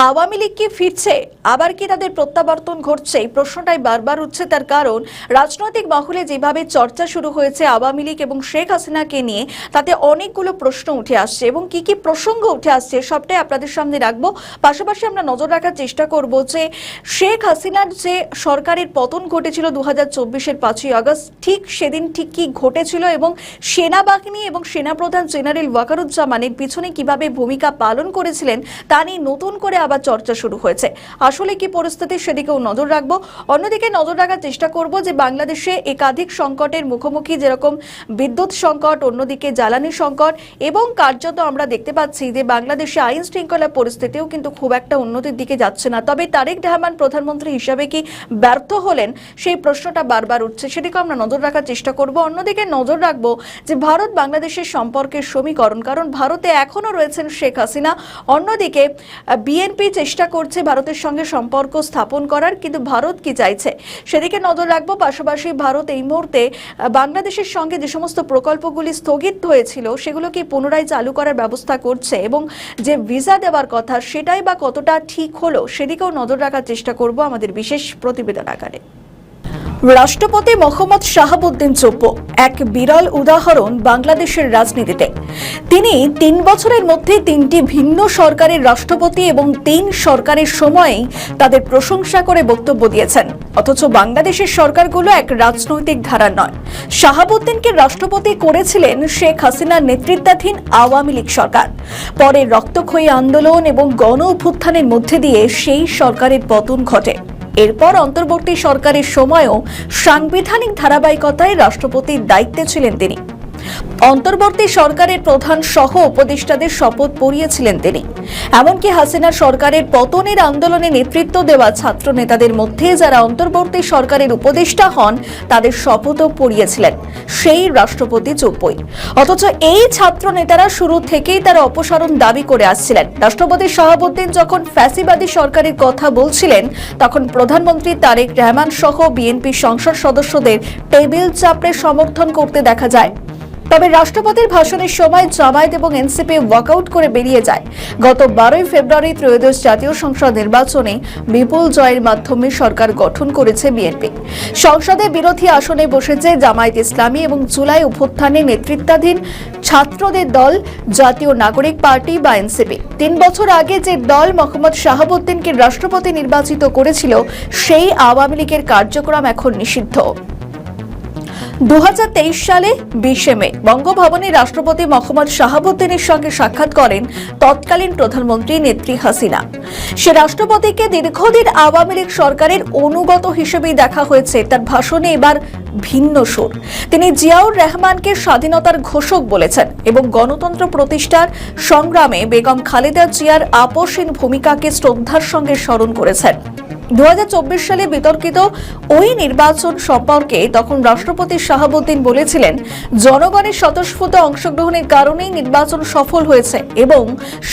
আওয়ামী লীগ কি ফিরছে, আবার কি তাদের প্রত্যাবর্তন ঘটছে? এই প্রশ্নটাই বারবার উঠছে। তার কারণ রাজনৈতিক মহলে যেভাবে চর্চা শুরু হয়েছে আওয়ামী লীগ এবং শেখ হাসিনাকে নিয়ে, তাতে অনেকগুলো প্রশ্ন উঠে আসছে এবং কি কি প্রসঙ্গ উঠে আসছে সবটাই আপনাদের সামনে রাখবো। পাশাপাশি আমরা নজর রাখার চেষ্টা করব যে শেখ হাসিনার যে সরকারের পতন ঘটেছিল 2024-এর 5ই আগস্ট, ঠিক সেদিন ঠিক কি ঘটেছিল এবং সেনাবাহিনী এবং সেনাপ্রধান জেনারেল ওয়াকারুজ্জামানের পিছনে কিভাবে ভূমিকা পালন করেছিলেন তা নিয়ে নতুন করে আবার চর্চা শুরু হয়েছে। আসলে কি পরিস্থিতি, সেদিকেও নজর রাখবো। অন্যদিকে নজর রাখার চেষ্টা করব যে বাংলাদেশে একাধিক সংকটের মুখোমুখি, যেরকম বিদ্যুৎ সংকট, অন্যদিকে জ্বালানি সংকট, এবং কার্যত আমরা দেখতে পাচ্ছি যে বাংলাদেশে আইন শৃঙ্খলা পরিস্থিতিও কিন্তু খুব একটা উন্নতির দিকে যাচ্ছে না। তবে তারেক রহমান প্রধানমন্ত্রী হিসাবে কি ব্যর্থ হলেন, সেই প্রশ্নটা বারবার উঠছে, সেদিকেও আমরা নজর রাখার চেষ্টা করব। অন্যদিকে নজর রাখবো যে ভারত বাংলাদেশের সম্পর্কের সমীকরণ, কারণ ভারতে এখনো রয়েছেন শেখ হাসিনা, অন্যদিকে বিএনপি চেষ্টা করছে ভারতের সঙ্গে সম্পর্ক স্থাপন করার, কিন্তু ভারত কি চাইছে সেদিকে নজর রাখবো। পাশাপাশি ভারত এই মুহূর্তে বাংলাদেশের সঙ্গে যে সমস্ত প্রকল্পগুলি স্থগিত হয়েছিল সেগুলোকে পুনরায় চালু করার ব্যবস্থা করছে, এবং যে ভিসা দেওয়ার কথা সেটাই বা কতটা ঠিক হলো সেদিকেও নজর রাখার চেষ্টা করব আমাদের বিশেষ প্রতিবেদন আকারে। রাষ্ট্রপতি মোহাম্মদ শাহাবুদ্দিন চুপ্পু এক বিরল উদাহরণ বাংলাদেশের রাজনীতিতে। তিনি 3 বছরের মধ্যে 3টি ভিন্ন সরকারের রাষ্ট্রপতি এবং 3 সরকারের সময়েই তাদের প্রশংসা করে বক্তব্য দিয়েছেন, অথচ বাংলাদেশের সরকারগুলো এক রাজনৈতিক ধারা নয়। শাহাবুদ্দিনকে রাষ্ট্রপতি করেছিলেন শেখ হাসিনার নেতৃত্বাধীন আওয়ামী লীগ সরকার। পরে রক্তক্ষয়ী আন্দোলন এবং গণ অভ্যুত্থানের মধ্যে দিয়ে সেই সরকারের পতন ঘটে। এরপর অন্তর্বর্তী সরকারের সময়ও সাংবিধানিক ধারাবাহিকতায় রাষ্ট্রপতির দায়িত্বে ছিলেন তিনি। অন্তর্বর্তী সরকারের প্রধান সহ উপদেষ্টাদের শপথ পড়িয়েছিলেন তিনি। এমনকি হাসিনার সরকারের পতনের আন্দোলনে নেতৃত্ব দেওয়া ছাত্র নেতাদের মধ্যে যারা অন্তর্বর্তী সরকারের উপদেষ্টা হন তাদের শপথও পড়িয়েছিলেন সেই রাষ্ট্রপতি চুপ্পুই। অথচ এই ছাত্র নেতারা শুরু থেকেই তারা অপসারণ দাবি করে আসছিলেন। রাষ্ট্রপতি শাহাবুদ্দিন যখন ফ্যাসিবাদী সরকারের কথা বলছিলেন, তখন প্রধানমন্ত্রী তারেক রহমান সহ বিএনপি সংসদ সদস্যদের টেবিল চাপড়ে সমর্থন করতে দেখা যায়। তবে রাষ্ট্রপতির ভাষণের সময় জামায়াত এবং এনসিপি ওয়াকআউট করে বেরিয়ে যায়। গত 12ই ফেব্রুয়ারি ত্রয়োদশ জাতীয় সংসদ নির্বাচনে বিপুল জয়ের মাধ্যমে সরকার গঠন করেছে বিএনপি। সংসদে বিরোধী আসনে বসেছে জামায়াত ইসলামী এবং জুলাই অভ্যুত্থানে নেতৃত্বাধীন ছাত্রদের দল জাতীয় নাগরিক পার্টি বা এনসিপি। 3 বছর আগে যে দল মোহাম্মদ শাহাবুদ্দিনকে রাষ্ট্রপতি নির্বাচিত করেছিল, সেই আওয়ামী লীগের কার্যক্রম এখন নিষিদ্ধ। 2023 সালে 20 মে বঙ্গভবনে রাষ্ট্রপতি মোহাম্মদ শাহাবুদ্দিনের সঙ্গে সাক্ষাৎ করেন তৎকালীন প্রধানমন্ত্রী নেত্রী হাসিনা। সে রাষ্ট্রপতিকে দীর্ঘদিন আওয়ামী লীগ সরকারের অনুগত হিসেবেই দেখা হয়েছে। তার ভাষণে এবার ভিন্ন সুর। তিনি জিয়াউর রহমানকে স্বাধীনতার ঘোষক বলেছেন এবং গণতন্ত্র প্রতিষ্ঠার সংগ্রামে বেগম খালেদা জিয়ার আপোষহীন ভূমিকাকে শ্রদ্ধার সঙ্গে স্মরণ করেছেন। 2024 সালে বিতর্কিত ওই নির্বাচন সম্পর্কে তখন রাষ্ট্রপতি শাহাবুদ্দিন বলেছিলেন, জনগণের স্বতঃস্ফূর্ত অংশগ্রহণের কারণেই নির্বাচন সফল হয়েছে এবং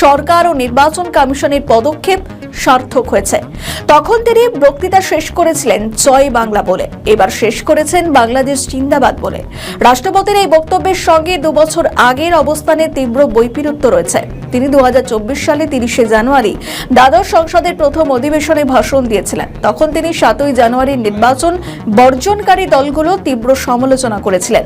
সরকার ও নির্বাচন কমিশনের পদক্ষেপ সার্থক হয়েছে। তখন তিনি বক্তৃতা শেষ করেছিলেন জয় বাংলা বলে, এবার শেষ করেছেন বাংলাদেশ জিন্দাবাদ বলে। রাষ্ট্রপতির এই বক্তব্যের সঙ্গে 2 বছর আগের অবস্থানে তীব্র বৈপরীত্য রয়েছে। তিনি 2024 সালে 30শে জানুয়ারি দ্বাদশ সংসদের প্রথম অধিবেশনে ভাষণ দিয়েছিলেন। তখন তিনি 7ই জানুয়ারির নির্বাচন বর্জনকারী দলগুলো তীব্র সমালোচনা করেছিলেন।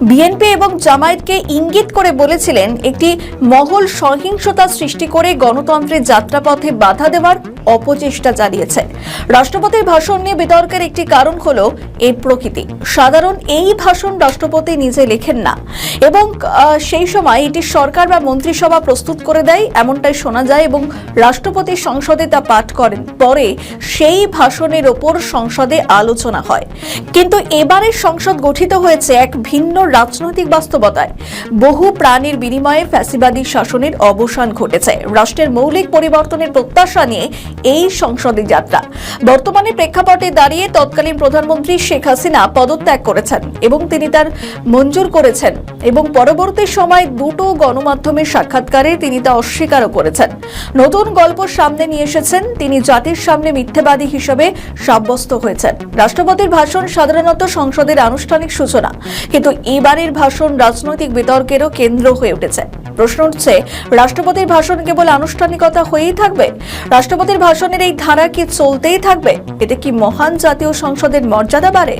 বিএনপি এবং জামায়াতকে ইঙ্গিত করে বলেছিলেন, একটি মহল সহিংসতা সৃষ্টি করে গণতন্ত্রের যাত্রাপথে বাধা দেওয়ার অপচেষ্টা চালিয়েছে। রাষ্ট্রপতির ভাষণ নিয়ে বিতর্কের একটি কারণ হলো এই প্রকৃতি। সাধারণ এই ভাষণ রাষ্ট্রপতি নিজে লেখেন না এবং সেই সময় এটি সরকার বা মন্ত্রিসভা প্রস্তুত করে দেয়, এমনটাই শোনা যায়, এবং রাষ্ট্রপতি সংসদে তা পাঠ করেন। পরে সেই ভাষণের ওপর সংসদে আলোচনা হয়। কিন্তু এবারের সংসদ গঠিত হয়েছে এক ভিন্ন রাজনৈতিক বাস্তবতায়। বহু প্রাণের বিনিময়ে ফ্যাসিবাদী শাসনের অবসান ঘটেছে। রাষ্ট্রের মৌলিক পরিবর্তনের প্রত্যাশা নিয়ে এই সংসদের যাত্রা। বর্তমানে প্রেক্ষাপটে দাঁড়িয়ে তৎকালীন প্রধানমন্ত্রী শেখ হাসিনা পদত্যাগ করেছেন এবং তিনি তার মঞ্জুর করেছেন এবং পরবর্তী সময় দুটো গণমাধ্যমের সাক্ষাৎকারে তিনি তা অস্বীকারও করেছেন। নতুন গল্প সামনে নিয়ে এসেছেন, তিনি জাতির সামনে মিথ্যাবাদী হিসেবে সাব্যস্ত হয়েছেন। রাষ্ট্রপতির ভাষণ সাধারণত সংসদের আনুষ্ঠানিক সূচনা, কিন্তু এবারের ভাষণ রাজনৈতিক বিতর্কেরও কেন্দ্র হয়ে উঠেছে। প্রশ্ন উঠছে, রাষ্ট্রপতির ভাষণ কেবল আনুষ্ঠানিকতা হয়েই থাকবে? রাষ্ট্রপতির ভাষণের এই ধারা কি চলতেই থাকবে? এতে কি মহান জাতীয় সংসদের মর্যাদা বাড়ে?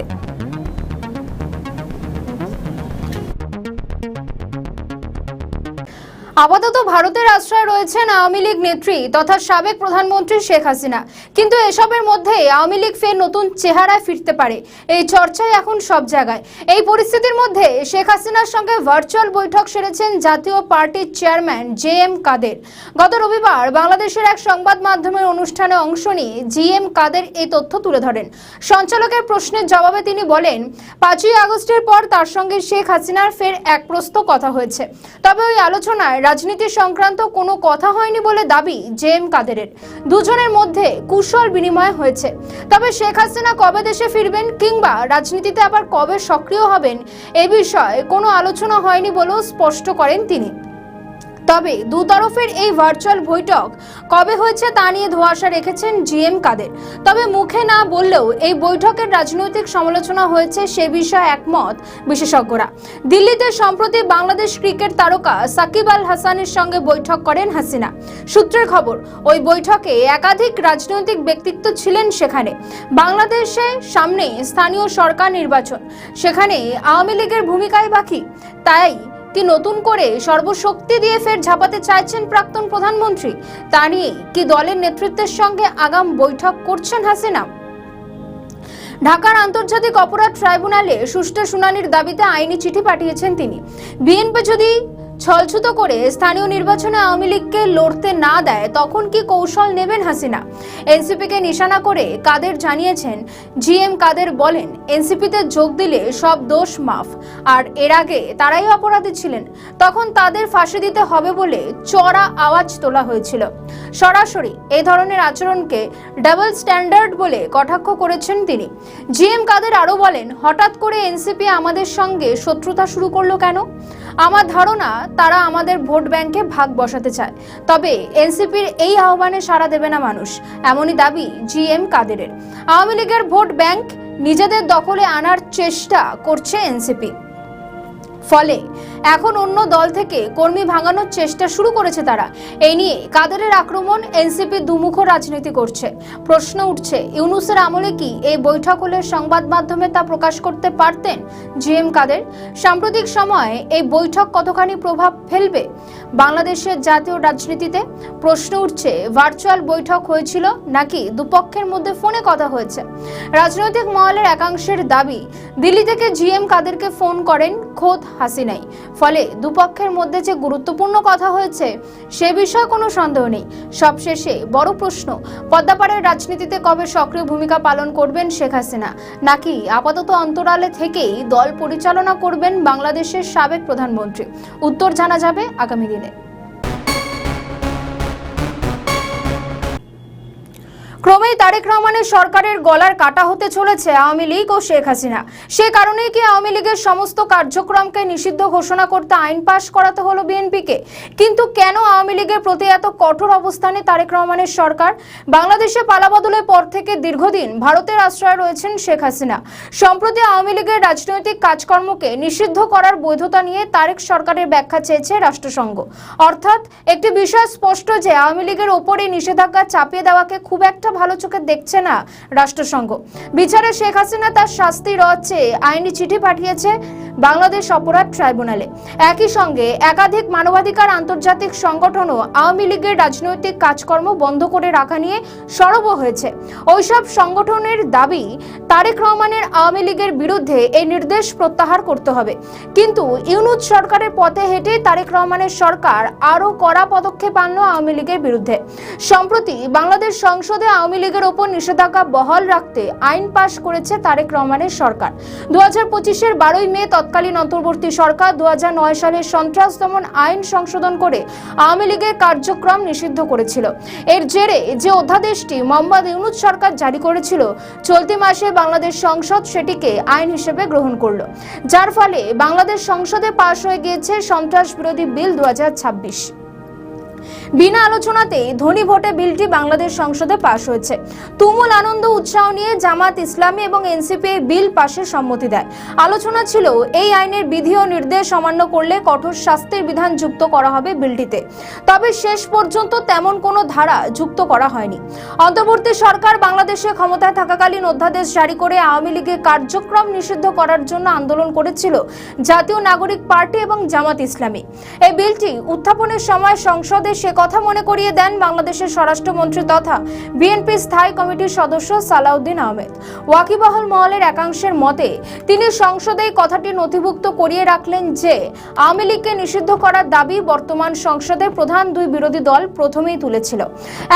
আপাতত ভারতের আশ্রয় রয়েছেন আওয়ামী লীগ নেত্রী তথা সাবেক প্রধানমন্ত্রী শেখ হাসিনা, কিন্তু এসবের মধ্যে আওয়ামী লীগ ফের নতুন চেহারায় ফিরতে পারে, এই চর্চাই এখন সব জায়গায়। এই পরিস্থিতির মধ্যে শেখ হাসিনার সঙ্গে ভার্চুয়াল বৈঠক সেরেছেন জাতীয় পার্টির চেয়ারম্যান JM কাদের। গত রবিবার বাংলাদেশের এক সংবাদ মাধ্যমের অনুষ্ঠানে অংশ নিয়ে JM কাদের এই তথ্য তুলে ধরেন। সঞ্চালকের প্রশ্নের জবাবে তিনি বলেন, 5ই আগস্টের পর তার সঙ্গে শেখ হাসিনার ফের এক প্রস্ত কথা হয়েছে, তবে ওই আলোচনায় রাজনীতি সংক্রান্ত কোনো কথা হয়নি বলে দাবি JM কাদেরের। দুজনের মধ্যে কুশল বিনিময় হয়েছে, তবে শেখ হাসিনা কবে দেশে ফিরবেন কিংবা রাজনীতিতে আবার কবে সক্রিয় হবেন এ বিষয়ে কোনো আলোচনা হয়নি বলেও স্পষ্ট করেন তিনি। তবে দুতরফের এই ভার্চুয়াল বৈঠক কবে হয়েছে তা নিয়ে ধোঁয়াশা রেখেছেন JM কাদের। তবে মুখে না বললেও এই বৈঠকের রাজনৈতিক সমালোচনা হয়েছে সে বিষয়ে একমত বিশেষজ্ঞরা। দিল্লিতে সম্প্রতি বাংলাদেশ ক্রিকেট তারকা সাকিব আল হাসানের সঙ্গে বৈঠক করেন হাসিনা। সূত্রের খবর, ওই বৈঠকে একাধিক রাজনৈতিক ব্যক্তিত্ব ছিলেন সেখানে। বাংলাদেশে সামনে স্থানীয় সরকার নির্বাচন, সেখানে আওয়ামী লীগের ভূমিকাই বাকি। তাই কি নতুন করে সর্বশক্তি দিয়ে ফের ঝাঁপাতে চাইছেন প্রাক্তন প্রধানমন্ত্রী? তা নিয়ে কি দলের নেতৃত্বের সঙ্গে আগাম বৈঠক করছেন হাসিনা? ঢাকার আন্তর্জাতিক অপরাধ ট্রাইব্যুনালে সুষ্ঠু শুনানির দাবিতে আইনি চিঠি পাঠিয়েছেন তিনি। বিএনপি যদি ছলছুতো করে স্থানীয় নির্বাচনে আওয়ামী লীগকে লড়তে না দেয় তখন কি কৌশল নেবেন হাসিনা? এনসিপিকে নিশানা করে কাদের জানিয়েছেন। JM কাদের বলেন, এনসিপিতে যোগ দিলে সব দোষ মাফ, আর এর আগে তারাই অপরাধী ছিলেন, তখন তাদের ফাঁসি দিতে হবে বলে চড়া আওয়াজ তোলা হয়েছিল। সরাসরি এই ধরনের আচরণকে ডাবল স্ট্যান্ডার্ড বলে কটাক্ষ করেছেন তিনি। JM কাদের আরো বলেন, হঠাৎ করে এনসিপি আমাদের সঙ্গে শত্রুতা শুরু করলো কেন? আমার ধারণা তারা আমাদের ভোট ব্যাংকে ভাগ বসাতে চায়, তবে এনসিপির এই আহ্বানে সাড়া দেবে না মানুষ, এমনই দাবি JM কাদেরের। আওয়ামী লীগের ভোট ব্যাংক নিজেদের দখলে আনার চেষ্টা করছে এনসিপি, ফলে এখন অন্য দল থেকে কর্মী ভাঙানোর চেষ্টা শুরু করেছে তারা। এই নিয়ে কাদেরের আক্রমণ, এনসিপি দুমুখ রাজনীতি করছে। প্রশ্ন উঠছে, ইউনূসের আমলে কি এই বৈঠক হলে সংবাদ মাধ্যমে তা প্রকাশ করতে পারতেন JM কাদের? সাম্প্রতিক সময়ে এই বৈঠক কতখানি প্রভাব ফেলবে বাংলাদেশের জাতীয় রাজনীতিতে? প্রশ্ন উঠছে, ভার্চুয়াল বৈঠক হয়েছিল নাকি দুপক্ষের মধ্যে ফোনে কথা হয়েছে? রাজনৈতিক মহলের একাংশের দাবি, দিল্লি থেকে JM কাদেরকে ফোন করেন খোদ হাসিনাই, ফলে দুপক্ষের মধ্যে যে গুরুত্বপূর্ণ কথা হয়েছে সে বিষয়ে কোনো সন্দেহ নেই। সবশেষে বড় প্রশ্ন, পদ্মাপাড়ের রাজনীতিতে কবে সক্রিয় ভূমিকা পালন করবেন শেখ হাসিনা, নাকি আপাতত অন্তরালে থেকেই দল পরিচালনা করবেন বাংলাদেশের সাবেক প্রধানমন্ত্রী? উত্তর জানা যাবে আগামী দিনে। ক্রমেই তারেক রহমানের সরকারের গলার কাটা হতে চলেছে আওয়ামী লীগ ও শেখ হাসিনা। সে কারণেই কি আওয়ামী লীগের সমস্ত কার্যক্রমকে নিষিদ্ধ ঘোষণা করতে আইন পাশ করাতে হলো বিএনপিকে? কিন্তু কেন আওয়ামী লীগের প্রতি এত কঠোর অবস্থানে তারেক রহমানের সরকার? বাংলাদেশে পালাবদলের পর থেকে দীর্ঘদিন ভারতের আশ্রয়ে রয়েছেন শেখ হাসিনা। সম্প্রতি আওয়ামী লীগের রাজনৈতিক কাজকর্মকে নিষিদ্ধ করার বৈধতা নিয়ে তারেক সরকারের ব্যাখ্যা চেয়েছে রাষ্ট্রসংঘ। অর্থাৎ একটি বিষয় স্পষ্ট যে আওয়ামী লীগের ওপরে নিষেধাজ্ঞা চাপিয়ে দেওয়াকে খুব একটা ভালো চোখে দেখছে না রাষ্ট্রসংঘ। বিচারে শেখ হাসিনা তার শাস্তি রয়েছে আইনি চিঠি পাঠিয়েছে বাংলাদেশ অপরাধ ট্রাইব্যুনালে। একই সঙ্গে একাধিক মানবাধিকার আন্তর্জাতিক সংগঠনও আওয়ামী লীগের রাজনৈতিক কাজকর্ম বন্ধ করে রাখা নিয়ে সরব হয়েছে। ওইসব সংগঠনের দাবি, তারেক রহমানের আওয়ামী লীগের বিরুদ্ধে এই নির্দেশ প্রত্যাহার করতে হবে। কিন্তু ইউনূস সরকারের পথে হেঁটে তারেক রহমানের সরকার আরও কড়া পদক্ষেপ আনল আওয়ামী লীগের বিরুদ্ধে। সম্প্রতি বাংলাদেশ সংসদে আওয়ামী লীগের ওপর নিষেধাজ্ঞা বহাল রাখতে আইন পাশ করেছে তারেক রহমানের সরকার। 2025-এর 12ই মে তৎকালীন অন্তর্বর্তী সরকার 2009 সালে সন্ত্রাস দমন আইন সংশোধন করে আওয়ামী লীগের কার্যক্রম নিষিদ্ধ করেছিল। এর জেরে যে অধ্যাদেশটি মোহাম্মদ ইউনূস সরকার জারি করেছিল, চলতি মাসে বাংলাদেশ সংসদ সেটিকে আইন হিসেবে গ্রহণ করলো, যার ফলে বাংলাদেশ সংসদে পাশ হয়ে গিয়েছে সন্ত্রাস বিরোধী বিল 2026। বিনা আলোচনাতে ধ্বনি ভোটে বিলটি বাংলাদেশ সংসদে পাশ হয়েছে। তুমুল আনন্দ উৎসাহ নিয়ে জামাত ইসলামী এবং এনসিপি বিল পাশে সম্মতি দেয়। আলোচনা ছিল এই আইনের বিধি ও নির্দেশ অমান্য করলে কঠোর শাস্তির বিধান যুক্ত করা হবে বিলটিতে। তবে শেষ পর্যন্ত তেমন কোনো ধারা যুক্ত করা হয়নি। অন্তর্বর্তী সরকার বাংলাদেশে ক্ষমতায় থাকাকালীন অধ্যাদেশ জারি করে আওয়ামী লীগের কার্যক্রম নিষিদ্ধ করার জন্য আন্দোলন করেছিল জাতীয় নাগরিক পার্টি এবং জামাত ইসলামী। এই বিলটি উত্থাপনের সময় সংসদে সে কথা মনে করিয়ে দেন বাংলাদেশের স্বরাষ্ট্রমন্ত্রী তথা বিএনপি স্থায়ী কমিটির সদস্য সালাউদ্দিন আহমেদ। ওয়াকিবহাল মহলের একাংশের মতে তিনি সংসদে কথাটি নথিভুক্ত করিয়ে রাখলেন যে আওয়ামী লীগকে নিষিদ্ধ করার দাবি বর্তমান সংসদের প্রধান দুই বিরোধী দল প্রথমেই তুলেছিল।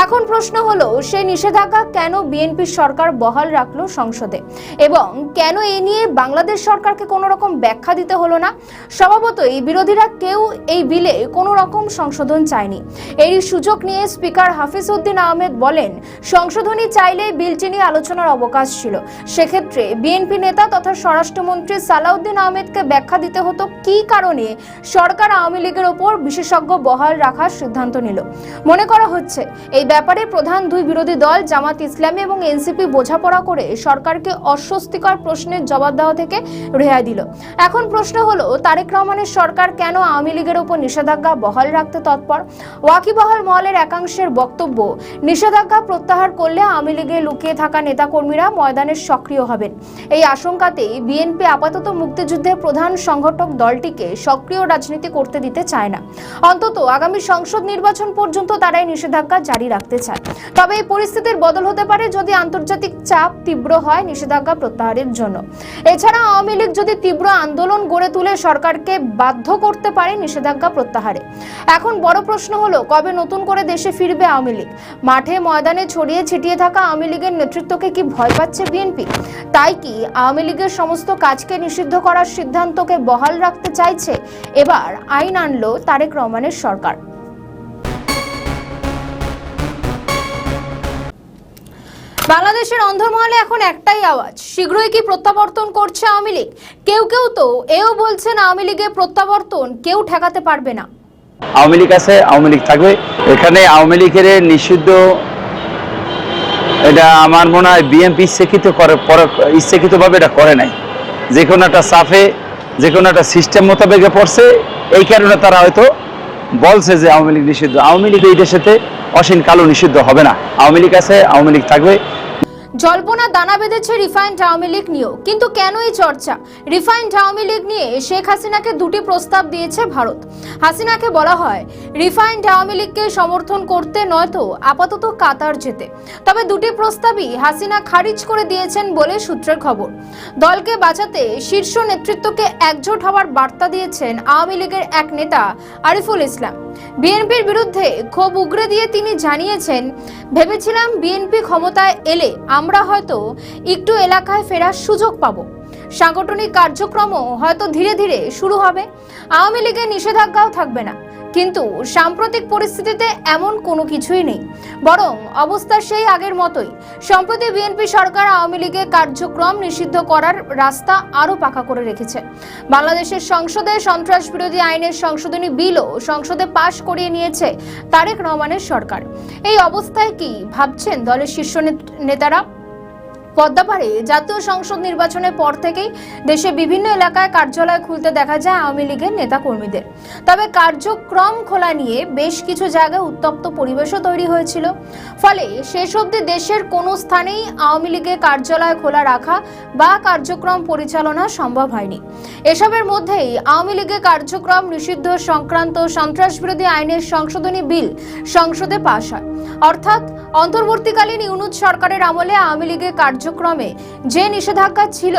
এখন প্রশ্ন হলো, সেই নিষেধাজ্ঞা কেন বিএনপি সরকার বহাল রাখলো সংসদে, এবং কেন এ নিয়ে বাংলাদেশ সরকারকে কোনো রকম ব্যাখ্যা দিতে হলো না? স্বভাবতই বিরোধীরা কেউ এই বিলে কোনো রকম সংশোধন চায়নি। এই সুযোগ নিয়ে স্পিকার হাফিজ উদ্দিন আহমেদ বলেন, সংশোধনী চাইলে বিলটি নিয়ে আলোচনার অবকাশ ছিল। সেক্ষেত্রে বিএনপি নেতা তথা স্বরাষ্ট্রমন্ত্রী সালাউদ্দিন আহমেদকে ব্যাখ্যা দিতে হতো কি কারণে সরকার আওয়ামী লীগের ওপর বিশেষজ্ঞ বহাল রাখার সিদ্ধান্ত নিল। মনে করা হচ্ছে এই ব্যাপারে প্রধান দুই বিরোধী দল জামাত ইসলামী এবং এনসিপি বোঝাপড়া করে সরকারকে অস্বস্তিকর প্রশ্নের জবাব দেওয়া থেকে রেহাই দিল। এখন প্রশ্ন হলো, তারেক রহমানের সরকার কেন আওয়ামী লীগের ওপর নিষেধাজ্ঞা বহাল রাখতে তৎপর? ওয়াকিবহাল মহলের একাংশের বক্তব্য, নিষেধাজ্ঞা প্রত্যাহার করলে আওয়ামী লীগে লুকিয়ে থাকা নেতাকর্মীরা ময়দানে সক্রিয় হবেন। এই আশঙ্কাতেই বিএনপি আপাতত মুক্তিযুদ্ধের প্রধান সংগঠক দলটিকে সক্রিয় রাজনীতি করতে দিতে চায় না। অন্তত আগামী সংসদ নির্বাচন পর্যন্ত তারা এই নিষেধাজ্ঞা জারি রাখতে চায়। তবে এই পরিস্থিতির বদল হতে পারে যদি আন্তর্জাতিক চাপ তীব্র হয় নিষেধাজ্ঞা প্রত্যাহারের জন্য। এছাড়া আওয়ামী লীগ যদি তীব্র আন্দোলন গড়ে তুলে সরকারকে বাধ্য করতে পারে নিষেধাজ্ঞা প্রত্যাহারে। এখন বড় প্রশ্ন হলো, কবে নতুন করে দেশে ফিরবে আওয়ামী লীগ? মাঠে ময়দানে ছড়িয়ে ছিটিয়ে থাকা আওয়ামী লীগের নেতৃত্বকে কি ভয় পাচ্ছে বিএনপি? তাই কি আওয়ামী লীগের সমস্ত কাজকে নিষিদ্ধ করার সিদ্ধান্তকে বহাল রাখতে চাইছে এবার আইন আনলো তারেক রহমানের সরকার? বাংলাদেশের অন্ধরমহলে এখন একটাই আওয়াজ, শীঘ্রই কি প্রত্যাবর্তন করছে আওয়ামী লীগ? কেউ কেউ তো এও বলছেন আওয়ামী লীগের প্রত্যাবর্তন কেউ ঠেকাতে পারবে না। আওয়ামী লীগ আছে, আওয়ামী লীগ থাকবে। এখানে আওয়ামী লীগের নিষিদ্ধ, এটা আমার মনে হয় বিএনপি ইচ্ছাকৃতভাবে এটা করে নাই। যে কোনো একটা সাফে, যে কোনো একটা সিস্টেম মোতাবেকে পড়ছে, এই কারণে তারা হয়তো বলছে যে আওয়ামী লীগ নিষিদ্ধ। আওয়ামী লীগ এই দেশেতে অসীম কালো নিষিদ্ধ হবে না। আওয়ামী লীগ আছে, আওয়ামী লীগ থাকবে। জল্পনা দানা বেঁধেছে রিফাইন্ড আওয়ামী লীগ নিয়েও। কিন্তু কেন এই চর্চা? রিফাইন্ড আওয়ামী লীগ নিয়ে শেখ হাসিনাকে দুটি প্রস্তাব দিয়েছে ভারত। হাসিনাকে বলা হয় রিফাইন্ড আওয়ামী লীগকে সমর্থন করতে, নয়তো আপাতত কাতার যেতে। তবে দুটি প্রস্তাবই হাসিনা খারিজ করে দিয়েছেন বলে সূত্রের খবর। দলকে বাঁচাতে শীর্ষ নেতৃত্বকে একজোট হওয়ার বার্তা দিয়েছেন আওয়ামী লীগের এক নেতা আরিফুল ইসলাম। বিএনপির বিরুদ্ধে ক্ষোভ উগরে দিয়ে তিনি জানিয়েছেন, ভেবেছিলাম বিএনপি ক্ষমতায় এলে আমরা হয়তো একটু এলাকায় ফেরার সুযোগ পাবো, সাংগঠনিক কার্যক্রমও হয়তো ধীরে ধীরে শুরু হবে, আওয়ামী লীগের নিষেধাজ্ঞাও থাকবে না। কিন্তু সাম্প্রতিক পরিস্থিতিতে এমন কোনো কিছুই নেই, বরং অবস্থা সেই আগের মতোই। সম্প্রতি বিএনপি সরকার আওয়ামী লীগের কার্যক্রম নিষিদ্ধ করার রাস্তা আরও পাকা করে রেখেছে। বাংলাদেশের সংসদে সন্ত্রাস বিরোধী আইনের সংশোধনী বিলও সংসদে পাশ করিয়ে নিয়েছে তারেক রহমানের সরকার। এই অবস্থায় কি ভাবছেন দলের শীর্ষ নেতারা? পদ্মাপাড়ে জাতীয় সংসদ নির্বাচনের পর থেকেই দেশে বিভিন্ন এলাকায় কার্যালয় খুলতে দেখা যায় আওয়ামী লীগের নেতাকর্মীদের। তবে কার্যক্রম খোলা নিয়ে বেশ কিছু জায়গায় উত্তপ্ত পরিবেশও তৈরি হয়েছিল। ফলে শেষ অবধি দেশের কোনো স্থানেই আওয়ামী লীগের কার্যালয় খোলা রাখা বা কার্যক্রম পরিচালনা সম্ভব হয়নি। এসবের মধ্যেই আওয়ামী লীগের কার্যক্রম নিষিদ্ধ সংক্রান্ত সন্ত্রাস বিরোধী আইনের সংশোধনী বিল সংসদে পাশ হয়। অর্থাৎ অন্তর্বর্তীকালীন ইউনূস সরকারের আমলে আওয়ামী লীগের কার্যক্রম কার্যক্রমে যে নিষেধাজ্ঞা ছিল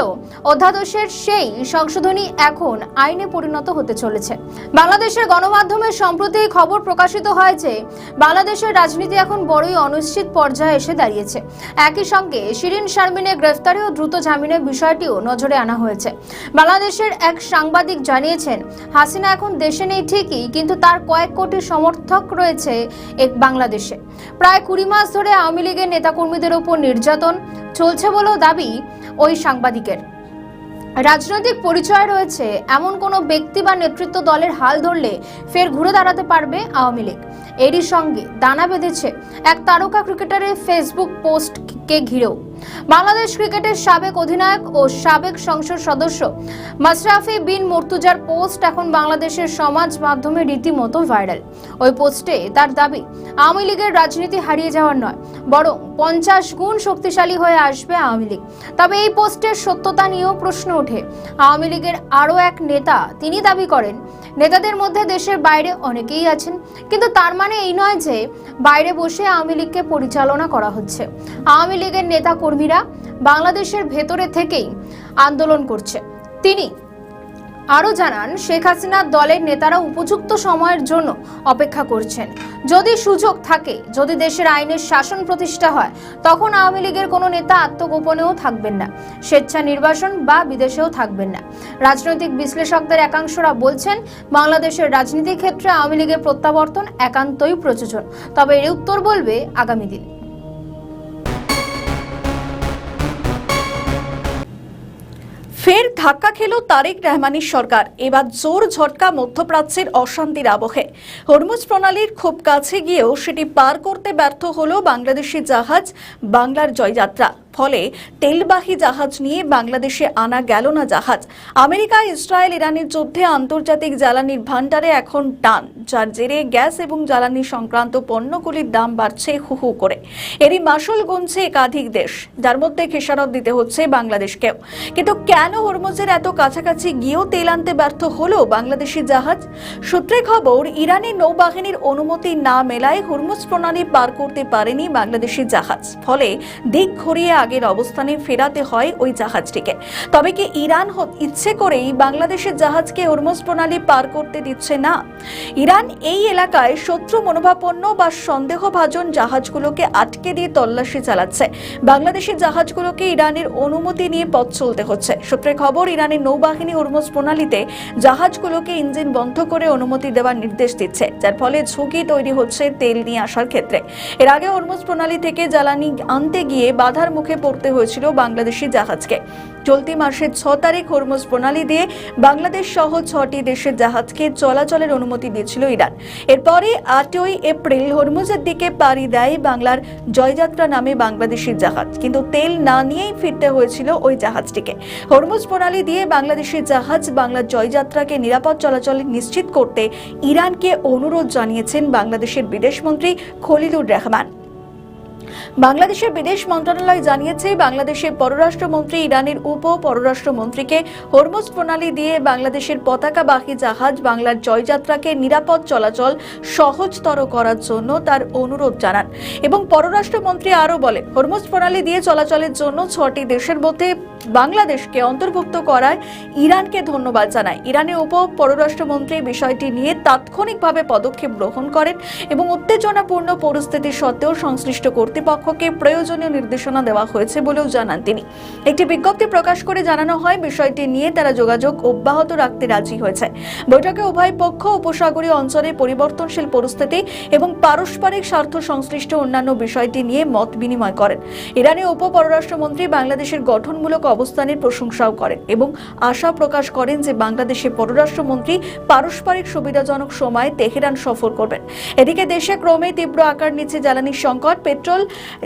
অধ্যাদেশের সেই সংশোধনী এখন আইনে পরিণত হতে চলেছে। বাংলাদেশের গণমাধ্যমে সম্প্রতি খবর প্রকাশিত হয় যে বাংলাদেশের রাজনীতি এখন বড়ই অনিশ্চিত পর্যায়ে এসে দাঁড়িয়েছে। একই সঙ্গে শিরিন শারমিনের গ্রেফতারি ও দ্রুত জামিনের বিষয়টিও নজরে আনা হয়েছে। বাংলাদেশের এক সাংবাদিক জানিয়েছেন, হাসিনা এখন দেশে নেই ঠিকই, কিন্তু তার কয়েক কোটি সমর্থক রয়েছে বাংলাদেশে। প্রায় 20 মাস ধরে আওয়ামী লীগের নেতাকর্মীদের উপর নির্যাতন চলছে বলেও দাবি ওই সাংবাদিকের। রাজনৈতিক পরিচয় রয়েছে এমন কোনো ব্যক্তি বা নেতৃত্ব দলের হাল ধরলে ফের ঘুরে দাঁড়াতে পারবে আওয়ামী লীগ। এরই সঙ্গে দানা বেঁধেছে এক তারকা ক্রিকেটারের ফেসবুক পোস্টকে ঘিরেও। বাংলাদেশ ক্রিকেটের সাবেক অধিনায়ক ও সাবেক সংসদ সদস্য মাশরাফি বিন মুর্তজার পোস্ট এখন বাংলাদেশের সমাজ মাধ্যমে রীতিমতো ভাইরাল। ওই পোস্টে তার দাবি, আওয়ামী লীগের রাজনীতি হারিয়ে যাওয়ার নয়, বরং 50 গুণ শক্তিশালী হয়ে আসবে আওয়ামী লীগ। তবে এই পোস্টের সত্যতা নিয়েও প্রশ্ন ওঠে। আওয়ামী লীগের আরও এক নেতা তিনি দাবি করেন, নেতাদের মধ্যে দেশের বাইরে অনেকেই আছেন, কিন্তু তার মানে এই নয় যে বাইরে বসে আওয়ামী লীগকে পরিচালনা করা হচ্ছে। আওয়ামী লীগের নেতা কর্মীরা বাংলাদেশের ভেতরে থেকেই আন্দোলন করছে। তিনি আরও জানান, শেখ হাসিনার দলের নেতারা উপযুক্ত সময়ের জন্য অপেক্ষা করছেন। যদি সুযোগ থাকে, যদি দেশের আইনের শাসন প্রতিষ্ঠা হয়, তখন আওয়ামী লীগের কোনো নেতা আত্মগোপনেও থাকবেন না, স্বেচ্ছা নির্বাসন বা বিদেশেও থাকবেন না। রাজনৈতিক বিশ্লেষকদের একাংশরা বলছেন, বাংলাদেশের রাজনীতির ক্ষেত্রে আওয়ামী লীগের প্রত্যাবর্তন একান্তই প্রয়োজন। তবে এর উত্তর বলবে আগামী দিন। ফের ধাক্কা খেল তারেক রহমানের সরকার। এবার জোর ঝটকা মধ্যপ্রাচ্যের অশান্তির আবহে। হরমুজ প্রণালীর খুব কাছে গিয়েও সেটি পার করতে ব্যর্থ হলো বাংলাদেশি জাহাজ বাংলার জয়যাত্রা। ফলে তেলবাহী জাহাজ নিয়ে বাংলাদেশে আনা গেল না জাহাজ। আমেরিকা, ইসরায়েল, ইরানের যুদ্ধে আন্তর্জাতিক জ্বালানির ভান্ডারে এখন টান, যার জেরে গ্যাস এবং জ্বালানি সংক্রান্ত পণ্যগুলির দাম বাড়ছে হু হু করে। এরই মাসুল গুনছে একাধিক দেশ, যার মধ্যে খেসারত দিতে হচ্ছে বাংলাদেশকেও। কিন্তু কেন হরমুজের এত কাছাকাছি গিয়েও তেল আনতে ব্যর্থ হলো বাংলাদেশি জাহাজ? সূত্রে খবর, ইরানের নৌবাহিনীর অনুমতি না মেলায় হরমুজ প্রণালী পার করতে পারেনি বাংলাদেশি জাহাজ। ফলে দিক ঘুরিয়ে আগের অবস্থানে ফেরাতে হয় ওই জাহাজটিকে। তবে কি ইরান ইচ্ছে করেই বাংলাদেশের জাহাজকে হরমুজ প্রণালী পার করতে দিচ্ছে না? ইরান এই এলাকায় শত্রু মনোভাবাপন্ন বা সন্দেহভাজন জাহাজগুলোকে আটকে দিয়ে তল্লাশি চালাচ্ছে। বাংলাদেশের জাহাজগুলোকে ইরানের অনুমতি নিয়ে পথ চলতে হচ্ছে। সূত্রে খবর, ইরানের নৌবাহিনী হরমুজ প্রণালীতে জাহাজগুলোকে ইঞ্জিন বন্ধ করে অনুমতি দেওয়ার নির্দেশ দিচ্ছে, যার ফলে ঝুঁকি তৈরি হচ্ছে তেল নিয়ে আসার ক্ষেত্রে। এর আগে হরমুজ প্রণালী থেকে জ্বালানি আনতে গিয়ে বাধার মুখে পড়তে হয়েছিল বাংলাদেশি জাহাজকে। চলতি মাসের 6 তারিখ হরমুজ প্রণালী দিয়ে বাংলাদেশ সহ 6টি দেশের জাহাজকে চলাচলের অনুমতি দিয়েছিল ইরান। এরপরে 8ই এপ্রিল হরমুজের দিকে পাড়ি দেয় বাংলার জয়যাত্রা নামে বাংলাদেশি জাহাজ, কিন্তু তেল না নিয়েই ফিরতে হয়েছিল ওই জাহাজটিকে। হরমুজ প্রণালী দিয়ে বাংলাদেশি জাহাজ বাংলার জয়যাত্রাকে নিরাপদ চলাচল নিশ্চিত করতে ইরানকে অনুরোধ জানিয়েছেন বাংলাদেশের বিদেশমন্ত্রী খলিলুর রহমান। বাংলাদেশের বিদেশ মন্ত্রণালয় জানিয়েছে, বাংলাদেশের পররাষ্ট্রমন্ত্রী ইরানের উপ পররাষ্ট্রমন্ত্রীকে হরমুজ প্রণালী দিয়ে বাংলাদেশের পতাকাবাহী জাহাজ বাংলার জয়যাত্রাকে নিরাপদ চলাচল সহজতর করার জন্য তার অনুরোধ জানান। এবং পররাষ্ট্রমন্ত্রী আরও বলেন, হরমুজ প্রণালী দিয়ে চলাচলের জন্য 6টি দেশের মধ্যে বাংলাদেশকে অন্তর্ভুক্ত করায় ইরানকে ধন্যবাদ জানায়। ইরানের উপ পররাষ্ট্রমন্ত্রী বিষয়টি নিয়ে তাৎক্ষণিকভাবে পদক্ষেপ গ্রহণ করেন এবং উত্তেজনাপূর্ণ পরিস্থিতি সত্ত্বেও সংশ্লিষ্ট কর্তৃপক্ষকে প্রয়োজনীয় নির্দেশনা দেওয়া হয়েছে বলেও জানান তিনি। একটি বিজ্ঞপ্তি প্রকাশ করে জানানো হয়, বিষয়টি নিয়ে তারা যোগাযোগ অব্যাহত রাখতে রাজি হয়েছে। বৈঠকে উভয় পক্ষ উপসাগরীয় অঞ্চলে পরিবর্তনশীল পরিস্থিতি এবং পারস্পরিক স্বার্থ সংশ্লিষ্ট অন্যান্য বিষয়টি নিয়ে মত বিনিময় করেন। ইরানের উপ পররাষ্ট্রমন্ত্রী বাংলাদেশের গঠনমূলক অবস্থানের প্রশংসাও করেন এবং আশা প্রকাশ করেন যে বাংলাদেশের পররাষ্ট্রমন্ত্রী পারস্পরিক সুবিধাজনক সময়ে তেহরান সফর করবেন। এদিকে দেশে ক্রমে তীব্র আকার নিচ্ছে জ্বালানির সংকট। পেট্রোল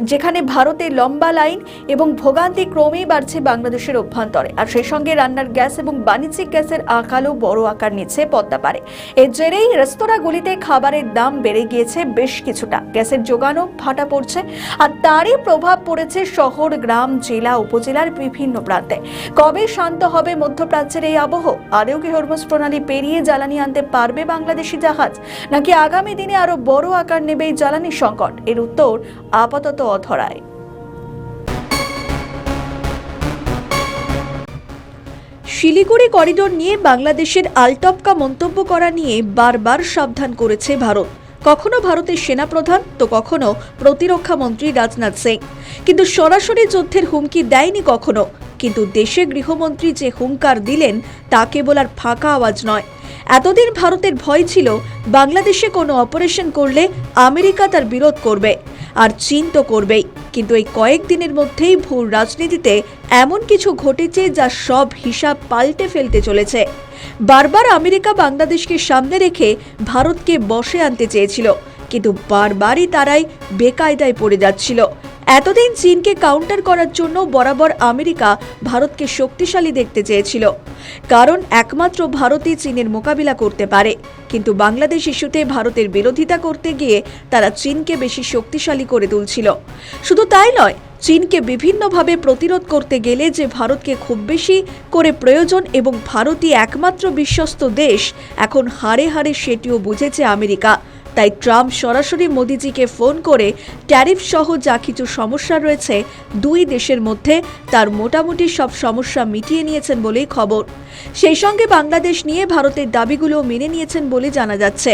যেখানে ভারতের লম্বা লাইন এবং ভোগান্তি ক্রমেই বাড়ছে বাংলাদেশের অভ্যন্তরে, আর সেই সঙ্গে রান্নার গ্যাস এবং বাণিজ্যিক গ্যাসের আকালও বড় আকার নিচ্ছে পদ্মাপাড়ে। এর জেরেই রেস্তোরাঁগুলিতে খাবারের দাম বেড়ে গিয়েছে বেশ কিছুটা, গ্যাসের যোগানও ভাটা পড়ছে, আর তারই প্রভাব পড়েছে শহর, গ্রাম, জেলা, উপজেলার বিভিন্ন প্রান্তে। কবে শান্ত হবে মধ্যপ্রাচ্যের এই আবহ? আদৌ কি হরমুজ প্রণালী পেরিয়ে জ্বালানি আনতে পারবে বাংলাদেশি জাহাজ, নাকি আগামী দিনে আরো বড় আকার নেবে এই জ্বালানি সংকট? এর উত্তর আপাতত অধরায়। শিলিগুড়ি করিডোর নিয়ে বাংলাদেশের আলটপকা মন্তব্য করা নিয়ে বারবার সাবধান করেছে ভারত। কখনো ভারতের সেনাপ্রধান তো কখনো প্রতিরক্ষা মন্ত্রী রাজনাথ সিং। কিন্তু সরাসরি যুদ্ধের হুমকি দেয়নি কখনো। কিন্তু দেশে গৃহমন্ত্রী যে হুঙ্কার দিলেন তা কেবল আর ফাঁকা আওয়াজ নয়। এতদিন ভারতের ভয় ছিল বাংলাদেশে কোনো অপারেশন করলে আমেরিকা তার বিরোধ করবে, আর চীন তো করবেই। কিন্তু এই কয়েকদিনের মধ্যেই ভূ রাজনীতিতে এমন কিছু ঘটেছে যা সব হিসাব পাল্টে ফেলতে চলেছে। বারবার আমেরিকা বাংলাদেশকে সামনে রেখে ভারতকে বশে আনতে চেয়েছিল, কিন্তু বারবারই তারাই বেকায়দায় পড়ে যাচ্ছিল। এতদিন চীনকে কাউন্টার করার জন্য বরাবর আমেরিকা ভারতকে শক্তিশালী দেখতে চেয়েছিল, কারণ একমাত্র ভারতই চীনের মোকাবিলা করতে পারে। কিন্তু বাংলাদেশ ইস্যুতে ভারতের বিরোধিতা করতে গিয়ে তারা চীনকে বেশি শক্তিশালী করে তুলছিল। শুধু তাই নয়, চীনকে বিভিন্নভাবে প্রতিরোধ করতে গেলে যে ভারতকে খুব বেশি করে প্রয়োজন এবং ভারতই একমাত্র বিশ্বস্ত দেশ, এখন হাড়ে হাড়ে সেটিও বুঝেছে আমেরিকা। তাই ট্রাম্প সরাসরি মোদিজিকে ফোন করে ট্যারিফ সহ যা কিছু সমস্যা রয়েছে দুই দেশের মধ্যে তার মোটামুটি সব সমস্যা মিটিয়ে নিয়েছেন বলেই খবর। সেই সঙ্গে বাংলাদেশ নিয়ে ভারতের দাবিগুলো মেনে নিয়েছেন বলে জানা যাচ্ছে।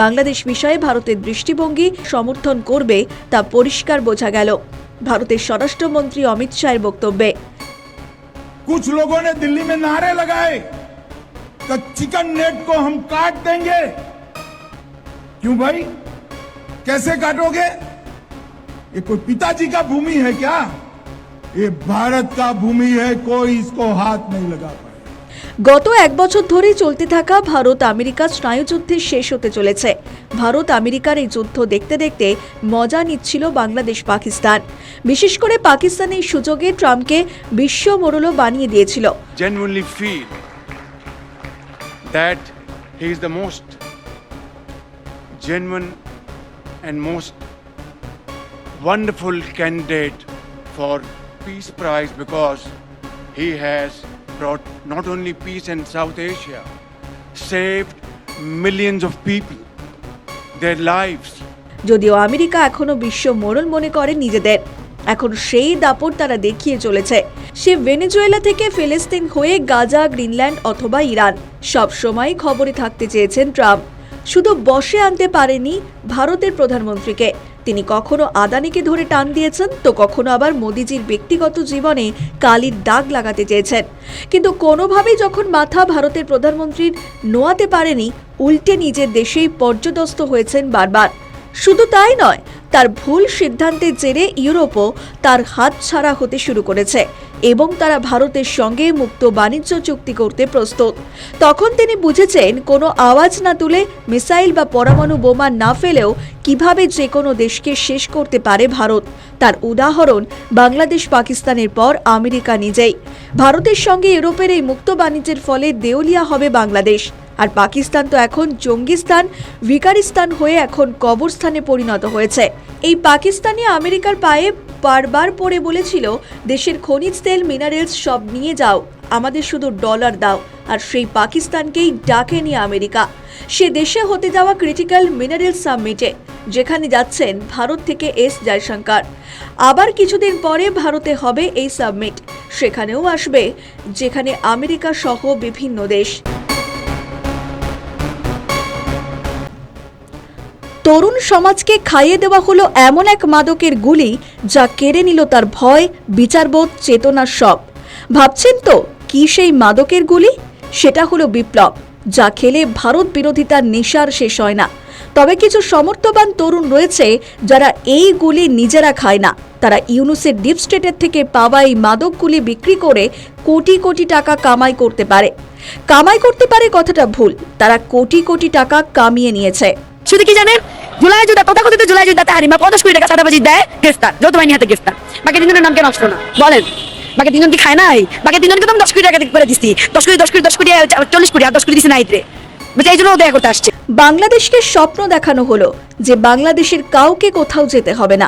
বাংলাদেশ বিষয়ে ভারতের দৃষ্টিভঙ্গি সমর্থন করবে তা পরিষ্কার বোঝা গেল ভারতের স্বরাষ্ট্রমন্ত্রী অমিত শাহের বক্তব্যে। कुछ लोगों ने दिल्ली में नारे लगाए कि चिकन नेट को हम काट देंगे। क्यों भाई, कैसे काटोगे? ये कोई पिताजी का भूमि है क्या? ये भारत का भूमि है, कोई इसको हाथ नहीं लगा पाए। গত এক বছর ধরে চলতে থাকা ভারত আমেরিকা স্নায়ুযুদ্ধে শেষ হতে চলেছে। ভারত আমেরিকার এই যুদ্ধ দেখতে দেখতে মজা নিচ্ছিল বাংলাদেশ পাকিস্তান। বিশেষ করে পাকিস্তান এই সুযোগে ট্রাম্পকে বিশ্ব মোড়ল বানিয়ে দিয়েছিল। Genuinely feel that he is the most genuine and most wonderful candidate for Peace Prize because he has brought not only peace in South Asia, saved millions of people, their lives. যদিও America এখনো বিশ্ব মোড়ল মনে করে নিজেদের, এখন সেই দাপট তারা দেখিয়ে চলেছে। সে ভেনেজুয়েলা থেকে ফিলিস্তিন হয়ে গাজা, গ্রিনল্যান্ড অথবা ইরান, সব সময় খবরে থাকতে চেয়েছেন ট্রাম্প। শুধু বশে আনতে পারেনি ভারতের প্রধানমন্ত্রীকে। তিনি কখনো আদানিকে ধরে টান দিয়েছেন তো কখনো আবার মোদিজির ব্যক্তিগত জীবনে কালির দাগ লাগাতে চেয়েছেন। কিন্তু কোনোভাবেই যখন মাথা ভারতের প্রধানমন্ত্রীর নোয়াতে পারেনি, উল্টে নিজের দেশেই পর্যদস্ত হয়েছেন বারবার। শুধু তাই নয়, তার ভুল সিদ্ধান্তের জেরে ইউরোপও তার হাত ছাড়া হতে শুরু করেছে এবং তারা ভারতের সঙ্গে মুক্ত বাণিজ্য চুক্তি করতে প্রস্তুত। তখন তিনি বুঝেছেন কোনো আওয়াজ না তুলে, মিসাইল বা পরমাণু বোমা না ফেলেও কিভাবে যে কোনো দেশকে শেষ করতে পারে ভারত। তার উদাহরণ বাংলাদেশ, পাকিস্তানের পর আমেরিকা নিজেই। ভারতের সঙ্গে ইউরোপের এই মুক্ত বাণিজ্যের ফলে দেউলিয়া হবে বাংলাদেশ, আর পাকিস্তান তো এখন জঙ্গিস্তান, ভিকারিস্তান হয়ে এখন কবরস্থানে পরিণত হয়েছে। এই পাকিস্তানি আমেরিকার পায়ে বারবার পড়ে বলেছিল, দেশের খনিজ তেল, মিনারেলস সব নিয়ে যাও, আমাদের শুধু ডলার দাও। আর সেই পাকিস্তানকেই ডাকেনি আমেরিকা সে দেশে হতে যাওয়া ক্রিটিক্যাল মিনারেল সামিটে, যেখানে যাচ্ছেন ভারত থেকে এস জয়শঙ্কর। আবার কিছুদিন পরে ভারতে হবে এই সামিট, সেখানেও আসবে যেখানে আমেরিকা সহ বিভিন্ন দেশ। তরুণ সমাজকে খাইয়ে দেওয়া হলো এমন এক মাদকের গুলি যা কেড়ে নিল তার ভয়, বিচারবোধ, চেতনা সব। ভাবছেন তো কি সেই মাদকের গুলি? সেটা হলো বিপ্লব, যা খেলে ভারত বিরোধিতার নেশার শেষ হয় না। তবে কিছু সমর্থবান তরুণ রয়েছে যারা এই গুলি নিজেরা খায় না, তারা ইউনুসের ডিপ স্টেটের থেকে পাওয়া এই মাদকগুলি বিক্রি করে কোটি কোটি টাকা কামাই করতে পারে। কামাই করতে পারে কথাটা ভুল, তারা কোটি কোটি টাকা কামিয়ে নিয়েছে। শুধু কি জানেন, জুলাই যুদ্ধ, তথাকথিত জুলাই যুদ্ধতে হারিমা 50 কোটি টাকা সাদাবাজি দেয়, গ্রেফতার, যৌথ বাহিনী হাতে গ্রেফতার। বাকি তিনজনের নাম কেন আসলো না বলেন? বাকি তিনজন কি খায় নাই? বাকি তিনজনকে তো 10 কোটি টাকা করে দিচ্ছি, 10 কোটি 40 কোটি আর 10 কোটি দিচ্ছি নাইত্রে, এই জন্য দেখা করতে আসছে। বাংলাদেশকে স্বপ্ন দেখানো হলো যে বাংলাদেশের কাউকে কোথাও যেতে হবে না,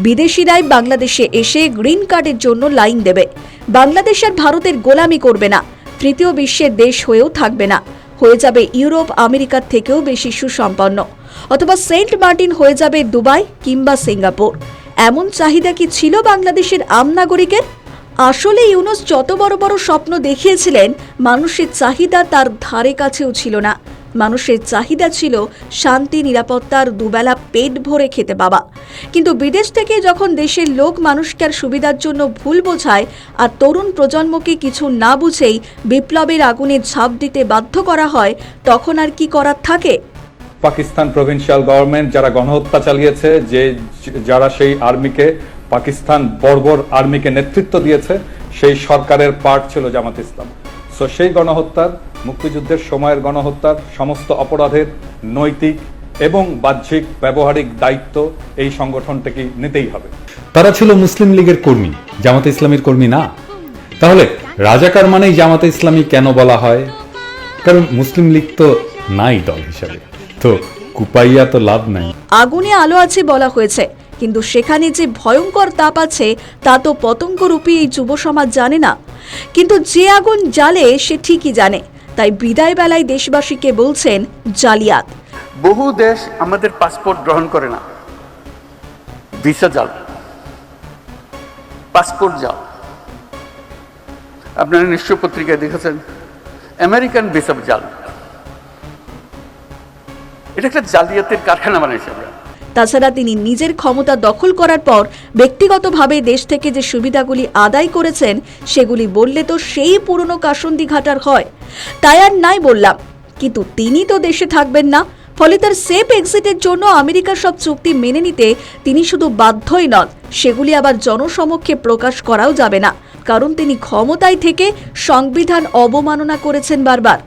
বিদেশিরাই বাংলাদেশে এসে গ্রিন কার্ডের জন্য লাইন দেবে। বাংলাদেশ আর ভারতের গোলামি করবে না, তৃতীয় বিশ্বের দেশ হয়েও থাকবে না, হয়ে যাবে ইউরোপ আমেরিকার থেকেও বেশি সুসম্পন্ন, অথবা সেন্ট মার্টিন হয়ে যাবে দুবাই কিংবা সিঙ্গাপুর। এমন চাহিদা কি ছিল বাংলাদেশের আম নাগরিকের? আসলে ইউনূস যত বড় বড় স্বপ্ন দেখিয়েছিলেন, মানুষের চাহিদা তার ধারে কাছেও ছিল না। মানুষের চাহিদা ছিল শান্তি, নিরাপত্তার, দুবেলা পেট ভরে খেতে পাওয়া। কিন্তু বিদেশ থেকে যখন দেশের লোক মানুষকে আর সুবিধার জন্য ভুল বোঝায়, আর তরুণ প্রজন্মকে কিছু না বুঝেই বিপ্লবের আগুনে ঝাঁপ দিতে বাধ্য করা হয়, তখন আর কি করার থাকে? পাকিস্তান প্রভিন্সিয়াল গভর্নমেন্ট যারা গণহত্যা চালিয়েছে, যারা সেই আর্মিকে, পাকিস্তান বর্বর আর্মিকে নেতৃত্ব দিয়েছে, সেই সরকারের পার্ট ছিল জামাত ইসলাম। সো সেই গণহত্যার, মুক্তিযুদ্ধের সময়ের গণহত্যার সমস্ত অপরাধের নৈতিক এবং বাহ্যিক ব্যবহারিক দায়িত্ব এই সংগঠনটাকে নিতেই হবে। তারা ছিল মুসলিম লীগের কর্মী, জামাতে ইসলামীর কর্মী না। তাহলে রাজাকার মানেই জামাতে ইসলামী কেন বলা হয়? কারণ মুসলিম লীগ তো নাই দল হিসাবে, তো কুপাইয়া তো লাভ নাই। আগুনে আলো আছে বলা হয়েছে, কিন্তু সেখানে যে ভয়ঙ্কর তাপ আছে তা তো পতঙ্গরূপী এই যুব সমাজ জানে না। কিন্তু যে আগুন জ্বালে সে ঠিকই জানে। তাই বিদায় বেলায় দেশবাসীকে বলছেন জালিয়াত। বহু দেশ আমাদের পাসপোর্ট গ্রহণ করে না, ভিসা জাল, পাসপোর্ট জাল। আপনারা নিশ্চয় পত্রিকায় দেখেছেন আমেরিকান ভিসা জাল। এটা একটা জালিয়াতের কারখানা বানাইছে আমরা। তাছাড়া তিনি নিজের ক্ষমতা দখল করার পর ব্যক্তিগতভাবে দেশ থেকে যে সুবিধাগুলি আদায় করেছেন, সেগুলি বললে তো সেই পুরনো কাসন্দি ঘাটার হয়। তাই আর নাই বললাম, কিন্তু তিনি তো দেশে থাকবেন না। ফলে তার সেফ এক্সিটের জন্য আমেরিকার সব চুক্তি মেনে নিতে তিনি শুধু বাধ্যই নন, সেগুলি আবার জনসমক্ষে প্রকাশ করাও যাবে না। কারণ তিনি ক্ষমতায় থেকে সংবিধান অবমাননা করেছেন বারবার।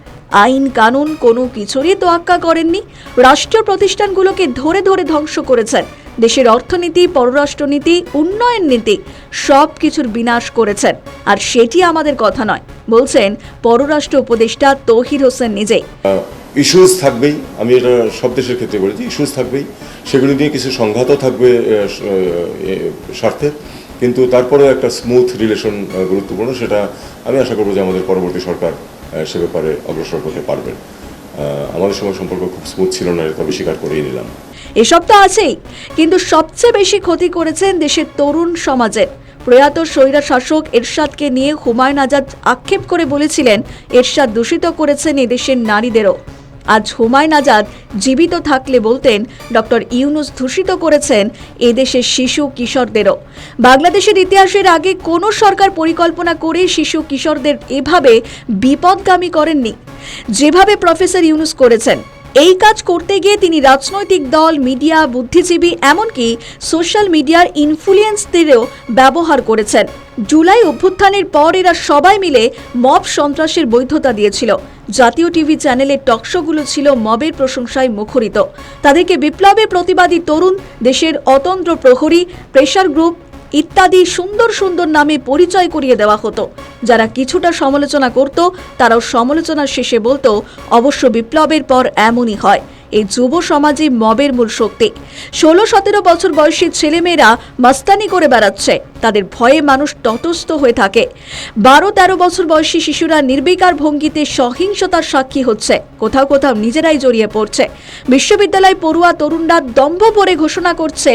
আইন কানুন কোনো কিছুরই তোয়াক্কা করেননি। রাষ্ট্রীয় প্রতিষ্ঠানগুলোকে ধরে ধরে ধ্বংস করেছেন। দেশের অর্থনীতি, পররাষ্ট্রনীতি, উন্নয়ন নীতি সব কিছুর বিনাশ করেছেন। আর সেটি আমাদের কথা নয়, বলছেন পররাষ্ট্র উপদেষ্টা তৌহির হোসেন নিজেই। ইস্যুস থাকবেই, আমি এটা সব দেশের ক্ষেত্রে বলেছি, ইস্যুস থাকবেই, সেগুলি নিয়ে কিছু সংঘাতও থাকবে স্বার্থে, কিন্তু তারপরে একটা স্মুথ রিলেশন গুরুত্বপূর্ণ। সেটা আমি আশা করবো যে আমাদের পরবর্তী সরকার সে ব্যাপারে অগ্রসর করতে পারবেন। আমাদের সঙ্গে সম্পর্ক খুব স্মুথ ছিল না, তবে স্বীকার করেই নিলাম। এসব তো আছেই, কিন্তু সবচেয়ে বেশি ক্ষতি করেছেন দেশের তরুণ সমাজের। প্রয়াত স্বৈরা শাসক এরশাদকে নিয়ে হুমায়ুন আজাদ আক্ষেপ করে বলেছিলেন, এরশাদ দূষিত করেছেন এদেশের নারীদেরও। আজ হুমায়ুন আজাদ জীবিত থাকলে বলতেন, ডক্টর ইউনূস দূষিত করেছেন এদেশের শিশু কিশোরদেরও। বাংলাদেশের ইতিহাসের আগে কোনো সরকার পরিকল্পনা করে শিশু কিশোরদের এভাবে বিপদগামী করেননি যেভাবে প্রফেসর ইউনূস করেছেন। এই কাজ করতে গিয়ে তিনি রাজনৈতিক দল, মিডিয়া, বুদ্ধিজীবী, এমনকি সোশ্যাল মিডিয়ার ইনফ্লুয়েন্সদেরও ব্যবহার করেছেন। জুলাই অভ্যুত্থানের পর এরা সবাই মিলে মব সন্ত্রাসের বৈধতা দিয়েছিল। জাতীয় টিভি চ্যানেলের টকশোগুলো ছিল মবের প্রশংসায় মুখরিত। তাদেরকে বিপ্লবের প্রতিবাদী তরুণ, দেশের অতন্ত্র প্রহরী, প্রেসার গ্রুপ ইত্যাদি সুন্দর সুন্দর নামে পরিচয় করিয়ে দেওয়া হতো। যারা কিছুটা সমালোচনা করত, তারাও সমালোচনার শেষে বলতো, অবশ্য বিপ্লবের পর এমনই হয়। এই যুব সমাজে মবের মূল শক্তি। 16-17 বছর বয়সী ছেলেমেয়েরা মাস্তানি করে বেড়াচ্ছে, তাদের ভয়ে মানুষ তটস্থ হয়ে থাকে। 12-13 বছর বয়সী শিশুরা নির্বিকার ভঙ্গিতে সহিংসতার সাক্ষী হচ্ছে, কোথাও কোথাও নিজেরাই জড়িয়ে পড়ছে। বিশ্ববিদ্যালয় পড়ুয়া তরুণরা দম্ভ পড়ে ঘোষণা করছে,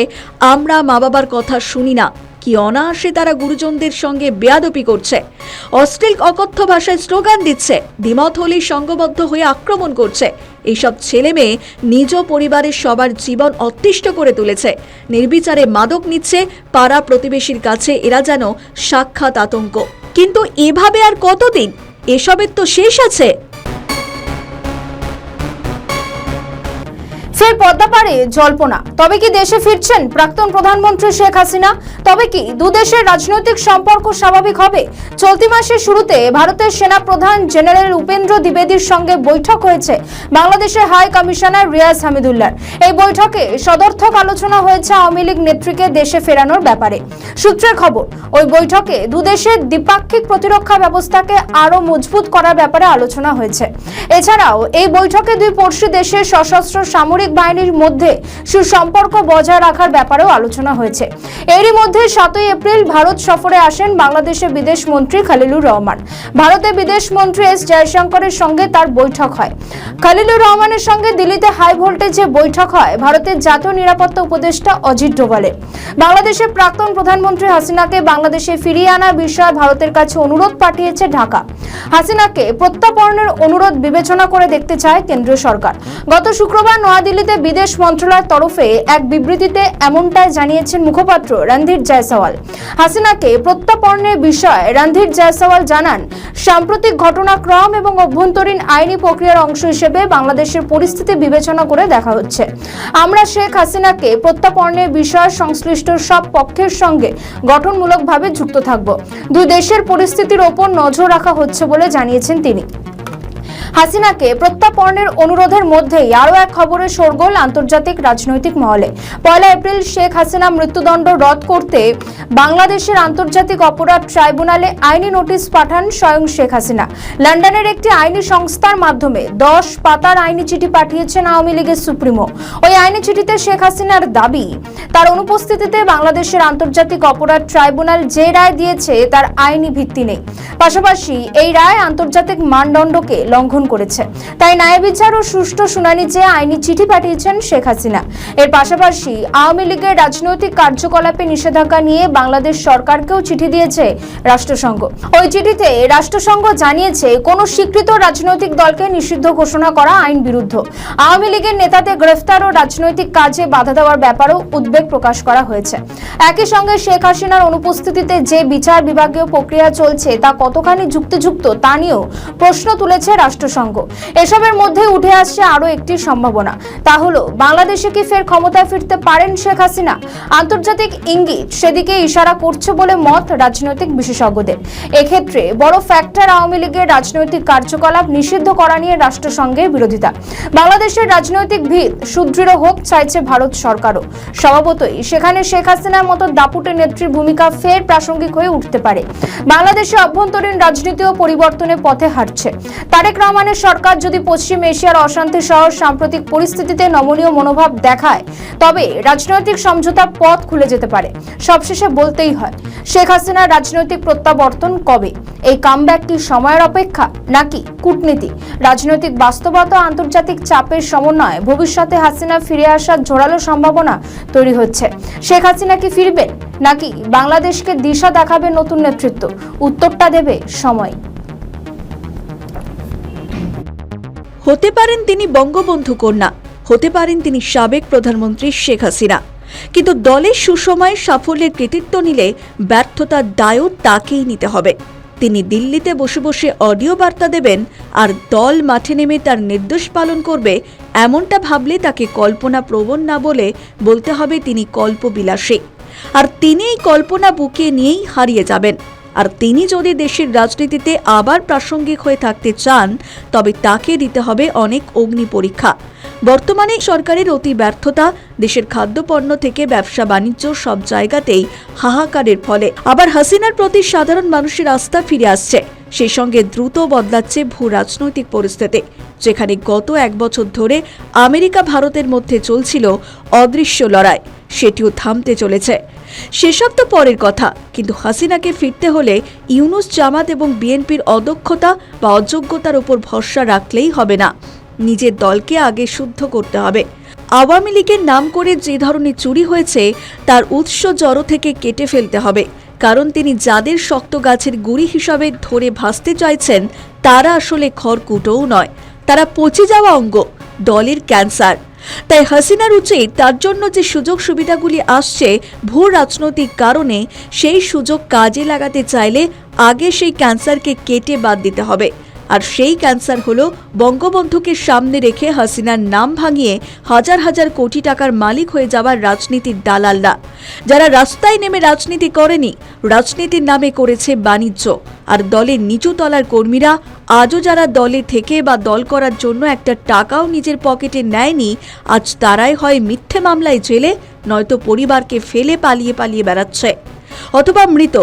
আমরা মা বাবার কথা শুনি না। কি অনায়াসে তারা গুরুজনদের সঙ্গে বেয়াদপি করছে, অশ্লীল অকথ্য ভাষায় স্লোগান দিচ্ছে, দ্বিমত হলেই সংঘবদ্ধ হয়ে আক্রমণ করছে। এইসব ছেলে মেয়ে নিজ পরিবারের সবার জীবন অতিষ্ঠ করে তুলেছে। নির্বিচারে মাদক নিচ্ছে, পাড়া প্রতিবেশীর কাছে এরা যেন সাক্ষাৎ আতঙ্ক। কিন্তু এভাবে আর কতদিন? এসবের তো শেষ আছে। ফের পদ্মাপাড়ে জল্পনা। তবে কি দেশে ফিরছেন প্রাক্তন প্রধানমন্ত্রী শেখ হাসিনা? তবে কি দুদেশের রাজনৈতিক সম্পর্ক স্বাভাবিক হবে? চলতি মাসের শুরুতে ভারতের সেনা প্রধান জেনারেল উপেন্দ্র দ্বিবেদীর সঙ্গে বৈঠক হয়েছে বাংলাদেশের হাই কমিশনার রিয়াজ হামিদুল্লাহর। এই বৈঠকে সদর্থক আলোচনা হয়েছে আওয়ামী লীগ নেত্রীকে দেশে ফেরানোর ব্যাপারে। সূত্রের খবর, ওই বৈঠকে দুদেশের দ্বিপাক্ষিক প্রতিরক্ষা ব্যবস্থাকে আরো মজবুত করার ব্যাপারে আলোচনা হয়েছে। এছাড়াও এই বৈঠকে দুই পড়শি দেশের সশস্ত্র সামরিক বাহিনীর মধ্যে সুসম্পর্ক বজায় রাখার ব্যাপারেও আলোচনা হয়েছে। এরই মধ্যে 7 এপ্রিল ভারত সফরে আসেন বাংলাদেশের বিদেশ মন্ত্রী খলিলুর রহমান। ভারতের বিদেশ মন্ত্রী এস জয়শঙ্করের সঙ্গে তার বৈঠক হয়। খলিলুর রহমানের সঙ্গে দিল্লিতে হাই ভোল্টেজে বৈঠক হয় ভারতের জাতীয় নিরাপত্তা উপদেষ্টা অজিত ডোভালের। বাংলাদেশের প্রাক্তন প্রধানমন্ত্রী হাসিনাকে বাংলাদেশে ফিরিয়ে আনার বিষয়ে ভারতের কাছে অনুরোধ পাঠিয়েছে ঢাকা। হাসিনাকে প্রত্যাপনের অনুরোধ বিবেচনা করে দেখতে চায় কেন্দ্রীয় সরকার। গত শুক্রবার নয়াদিল্লিতে বিদেশ মন্ত্রণালয়ের তরফে এক বিবৃতিতে এমনটাই জানিয়েছেন মুখপাত্র রণধীর জয়সওয়াল। হাসিনাকে প্রত্যাপনের বিষয়ে রণধীর জয়সওয়াল জানান, সাম্প্রতিক ঘটনাক্রম এবং অভ্যন্তরীণ আইনি প্রক্রিয়ার অংশ হিসেবে বাংলাদেশের পরিস্থিতি বিবেচনা করে দেখা হচ্ছে। আমরা শেখ হাসিনাকে প্রত্যাপনের বিষয়ে সংশ্লিষ্ট সব পক্ষের সঙ্গে গঠনমূলকভাবে যুক্ত থাকব। দুই দেশের পরিস্থিতির ওপর নজর রাখা হচ্ছে বলে জানিয়েছেন তিনি। হাসিনাকে প্রত্যাপনের অনুরোধের মধ্যেই আরও এক খবরের শোরগোল আন্তর্জাতিক রাজনৈতিক মহলে। 1 এপ্রিল শেখ হাসিনা মৃত্যুদণ্ড রদ করতে বাংলাদেশের আন্তর্জাতিক অপরাধ ট্রাইব্যুনালে আইনি নোটিশ পাঠান স্বয়ং শেখ হাসিনা। লন্ডনের একটি আইনি সংস্থার মাধ্যমে 10 পাতার আইনি চিঠি পাঠিয়েছেন আওয়ামী লীগের সুপ্রিমো। ওই আইনি চিঠিতে শেখ হাসিনার দাবি, তার অনুপস্থিতিতে বাংলাদেশের আন্তর্জাতিক অপরাধ ট্রাইব্যুনাল যে রায় দিয়েছে তার আইনি ভিত্তি নেই। পাশাপাশি এই রায় আন্তর্জাতিক মানদণ্ডকে লঙ্ঘন করেছে। তাই ন্যায় বিচার ও সুষ্ঠু শুনানি চেয়ে আইনি চিঠি পাঠিয়েছেন শেখ হাসিনা। এর পাশাপাশি আওয়ামী লীগের রাজনৈতিক কার্যকলাপে নিষেধাজ্ঞা নিয়ে বাংলাদেশ সরকারকেও চিঠি দিয়েছে রাষ্ট্রসংঘ। ওই চিঠিতে রাষ্ট্রসংঘ জানিয়েছে, কোন স্বীকৃত রাজনৈতিক দলকে নিষিদ্ধ ঘোষণা করা আইন বিরুদ্ধ। আওয়ামী লীগের নেতাদের গ্রেফতার ও রাজনৈতিক কাজে বাধা দেওয়ার ব্যাপারেও উদ্বেগ প্রকাশ করা হয়েছে। একই সঙ্গে শেখ হাসিনার অনুপস্থিতিতে যে বিচার বিভাগীয় প্রক্রিয়া চলছে তা কতখানি যুক্তিযুক্ত তা নিয়েও প্রশ্ন তুলেছে রাষ্ট্রসংঘ। এসবের মধ্যে উঠে আসছে আরো একটি সম্ভাবনা, তা হলো বাংলাদেশে কি ফের ক্ষমতায় ফিরতে পারেন শেখ হাসিনা। আন্তর্জাতিক ইঙ্গিত সেদিকে ইশারা করছে বলে মত রাজনৈতিক বিশেষজ্ঞদের। এক্ষেত্রে বড় ফ্যাক্টর আওয়ামী লীগের রাজনৈতিক কার্যকলাপ নিষিদ্ধ করা নিয়ে রাষ্ট্রসংঘের বিরোধিতা। বাংলাদেশের রাজনৈতিক ভিত সুদৃঢ় হোক চাইছে ভারত সরকারও। স্বভাবতই সেখানে শেখ হাসিনার মতো দাপুটে নেত্রীর ভূমিকা ফের প্রাসঙ্গিক হয়ে উঠতে পারে। বাংলাদেশে অভ্যন্তরীণ রাজনীতিও পরিবর্তনের পথে হাঁটছে। তারেক রহমানের সরকার যদি পশ্চিম এশিয়ার অশান্তি সহ সাম্প্রতিক পরিস্থিতিতে নমনীয় মনোভাব দেখায়, তবে রাজনৈতিক সমঝোতার পথ খুলে যেতে পারে। সবশেষে বলতেই হয়, শেখ হাসিনার রাজনৈতিক প্রত্যাবর্তন কবে? এই কামব্যাক কি সময়ের অপেক্ষা নাকি কূটনীতি? রাজনৈতিক বাস্তবতা আন্তর্জাতিক চাপের সমন্বয়ে ভবিষ্যতে হাসিনা ফিরে আসার জোরালো সম্ভাবনা তৈরি হচ্ছে। শেখ হাসিনা কি ফিরবেন নাকি বাংলাদেশকে দিশা দেখাবে নতুন নেতৃত্ব? উত্তরটা দেবে সময়। হতে পারেন তিনি বঙ্গবন্ধু কন্যা, হতে পারেন তিনি সাবেক প্রধানমন্ত্রী শেখ হাসিনা, কিন্তু দলের সুসময়ে সাফল্যের কৃতিত্ব নিলে ব্যর্থতার দায়ও তাকেই নিতে হবে। তিনি দিল্লিতে বসে বসে অডিও বার্তা দেবেন আর দল মাঠে নেমে তার নির্দেশ পালন করবে, এমনটা ভাবলে তাকে কল্পনা প্রবণ না বলে বলতে হবে তিনি কল্পবিলাসী। আর তিনি এই কল্পনা বুকে নিয়েই হারিয়ে যাবেন। আর তিনি যদি দেশের রাজনীতিতে আবার প্রাসঙ্গিক হয়ে থাকতে চান, তবে তাকে দিতে হবে অনেক অগ্নি পরীক্ষা। বর্তমানে সরকারের অতি ব্যর্থতা, দেশের খাদ্যপণ্য থেকে ব্যবসা বাণিজ্য সব জায়গাতেই হাহাকারের ফলে আবার হাসিনার প্রতি সাধারণ মানুষের আস্থা ফিরে আসছে। সেই সঙ্গে দ্রুত বদলাচ্ছে ভূ রাজনৈতিক পরিস্থিতি, যেখানে গত 1 বছর ধরে আমেরিকা ভারতের মধ্যে চলছিল অদৃশ্য লড়াই, সেটিও থামতে চলেছে। সেসব তো পরের কথা, কিন্তু হাসিনাকে ফিরতে হলে ইউনূস, জামাত এবং বিএনপির অদক্ষতা বা অযোগ্যতার উপর ভরসা রাখলেই হবে না। নিজের দলকে আগে শুদ্ধ করতে হবে। আওয়ামী লীগের নাম করে যে ধরনের চুরি হয়েছে তার উৎস জড় থেকে কেটে ফেলতে হবে। কারণ তিনি যাদের শক্ত গাছের গুড়ি হিসাবে ধরে ভাসতে চাইছেন, তারা আসলে খড়কুটোও নয়, তারা পচে যাওয়া অঙ্গ, দলের ক্যান্সার। তাই হাসিনার উচিত তার জন্য যে সুযোগ সুবিধাগুলি আসছে ভূ রাজনৈতিক কারণে, সেই সুযোগ কাজে লাগাতে চাইলে আগে সেই ক্যান্সারকে কেটে বাদ দিতে হবে। আর সেই ক্যান্সার হলো বঙ্গবন্ধুকে সামনে রেখে হাসিনার নাম ভাঙিয়ে হাজার হাজার কোটি টাকার মালিক হয়ে যাওয়ার রাজনীতির দালালরা, যারা রাস্তায় নেমে রাজনীতি করেনি, রাজনীতির নামে করেছে বাণিজ্য। আর দলের নিচু তলার কর্মীরা আজও যারা দলে থেকে বা দল করার জন্য একটা টাকাও নিজের পকেটে নেয়নি, আজ তারাই হয় মিথ্যে মামলায় জেলে, নয়তো পরিবারকে ফেলে পালিয়ে পালিয়ে বেড়াচ্ছে, অথবা মৃত,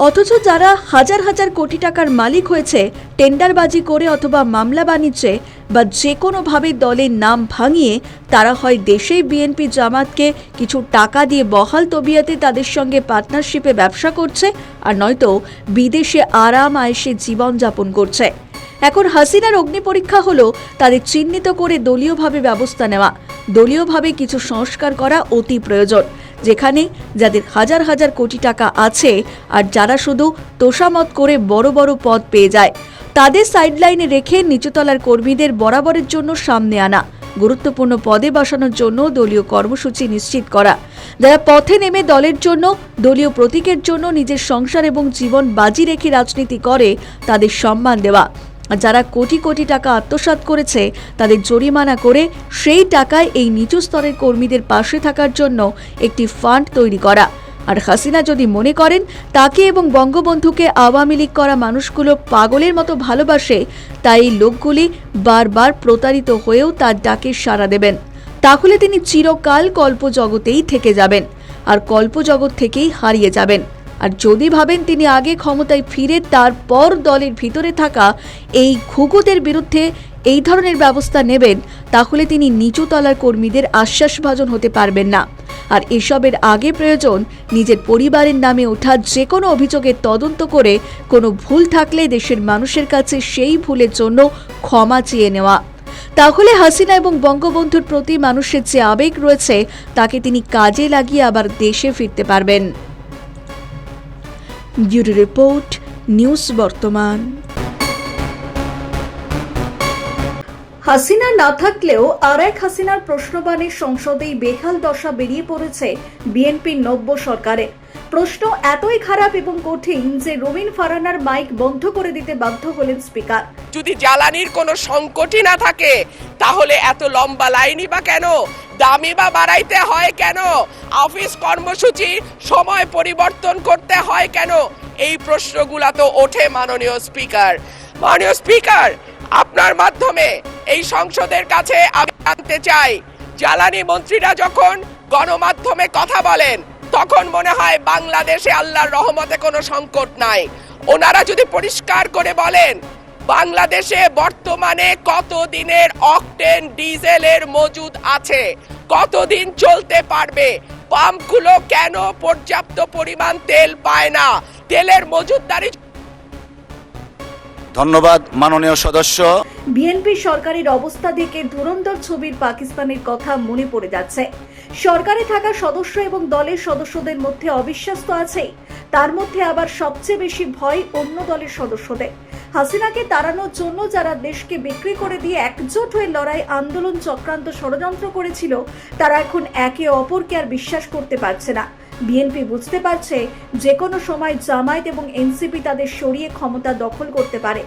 অথচ যারা হাজার হাজার কোটি টাকার মালিক হয়েছে টেন্ডারবাজি করে অথবা মামলা বাণিজ্যে বা যে কোনোভাবে দলের নাম ভাঙিয়ে, তারা হয় দেশেই বিএনপি জামাতকে কিছু টাকা দিয়ে বহাল তবিয়াতে তাদের সঙ্গে পার্টনারশিপে ব্যবসা করছে, আর নয়তো বিদেশে আরাম আয়েশে জীবনযাপন করছে। এখন হাসিনার অগ্নি পরীক্ষা হলো তাদের চিহ্নিত করে দলীয়ভাবে ব্যবস্থা নেওয়া, দলীয়ভাবে কিছু সংস্কার করা অতি প্রয়োজন, যেখানে যাদের হাজার হাজার কোটি টাকা আছে আর যারা শুধু তোষামত করে বড় বড় পদ পেয়ে যায়, তাদের সাইডলাইনে রেখে নিচুতলার কর্মীদের বরাবরের জন্য সামনে আনা, গুরুত্বপূর্ণ পদে বসানোর জন্য দলীয় কর্মসূচি নিশ্চিত করা, যারা পথে নেমে দলের জন্য, দলীয় প্রতীকের জন্য নিজের সংসার এবং জীবন বাজি রেখে রাজনীতি করে তাদের সম্মান দেওয়া, যারা কোটি কোটি টাকা আত্মসাৎ করেছে তাদের জরিমানা করে সেই টাকায় এই নিচু স্তরের কর্মীদের পাশে থাকার জন্য একটি ফান্ড তৈরি করা। আর হাসিনা যদি মনে করেন তাকে এবং বঙ্গবন্ধুকে আওয়ামী লীগ করা মানুষগুলো পাগলের মতো ভালোবাসে, তাই এই লোকগুলি বারবার প্রতারিত হয়েও তার ডাকে সাড়া দেবেন, তাহলে তিনি চিরকাল কল্পজগতেই থেকে যাবেন আর কল্পজগৎ থেকেই হারিয়ে যাবেন। আর যদি ভাবেন তিনি আগে ক্ষমতায় ফিরে তারপর দলের ভিতরে থাকা এই ঘুঘুদের বিরুদ্ধে এই ধরনের ব্যবস্থা নেবেন, তাহলে তিনি নিচুতলার কর্মীদের আশ্বাসভাজন হতে পারবেন না। আর এসবের আগে প্রয়োজন নিজের পরিবারের নামে ওঠা যে কোনো অভিযোগের তদন্ত করে কোনো ভুল থাকলে দেশের মানুষের কাছে সেই ভুলের জন্য ক্ষমা চেয়ে নেওয়া। তাহলে হাসিনা এবং বঙ্গবন্ধুর প্রতি মানুষের যে আবেগ রয়েছে তাকে তিনি কাজে লাগিয়ে আবার দেশে ফিরতে পারবেন। ব্যুরো রিপোর্ট, নিউজ বর্তমান। হাসিনা না থাকলেও আর এক হাসিনার প্রশ্নবাণে সংসদেই বেহাল দশা বেরিয়ে পড়েছে বিএনপির নব্য সরকারে। প্রশ্ন এতই খারাপ এবং কঠিন যে রবিন ফারহানার মাইক বন্ধ করে দিতে বাধ্য হলেন স্পিকার। যদি জ্বালানির কোনো সংকটই না থাকে তাহলে এত লম্বা লাইনই বা কেন, দামই বা বাড়াইতে হয় কেন, অফিস কর্মসূচি সময় পরিবর্তন করতে হয় কেন, এই প্রশ্নগুলো তো ওঠে মাননীয় স্পিকার। মাননীয় স্পিকার, আপনার মাধ্যমে এই সংসদের কাছে আমি জানতে চাই, জ্বালানি মন্ত্রীরা যখন গণমাধ্যমে কথা বলেন তখন মনে হয় বাংলাদেশে আল্লাহর রহমতে কোনো সংকট নাই। ওনারা যদি পরিষ্কার করে বলেন বাংলাদেশে বর্তমানে কত দিনের অকটেন ডিজেলের মজুদ আছে, কতদিন চলতে পারবে, পাম্পগুলো কেন পর্যাপ্ত পরিমাণ তেল পায় না, তেলের মজুদদারি। ধন্যবাদ মাননীয় সদস্য। বিএনপি সরকারের অবস্থা দেখে ধুরন্ধর ছবির পাকিস্তানের কথা মনে পড়ে যাচ্ছে। সরকারে থাকা সদস্য এবং দলের সদস্যদের মধ্যে অবিশ্বাস তো আছেই, তার মধ্যে আবার সবচেয়ে বেশি ভয় অন্য দলের সদস্যদের। হাসিনাকে তাড়ানোর জন্য যারা দেশকে বিক্রি করে দিয়ে একজোট হয়ে লড়াই, আন্দোলন, চক্রান্ত, ষড়যন্ত্র করেছিল, তারা এখন একে অপরকে আর বিশ্বাস করতে পারছে না। বিএনপি বুঝতে পারছে যে কোনো সময় জামায়াত এবং এনসিপি তাদের সরিয়ে ক্ষমতা দখল করতে পারে।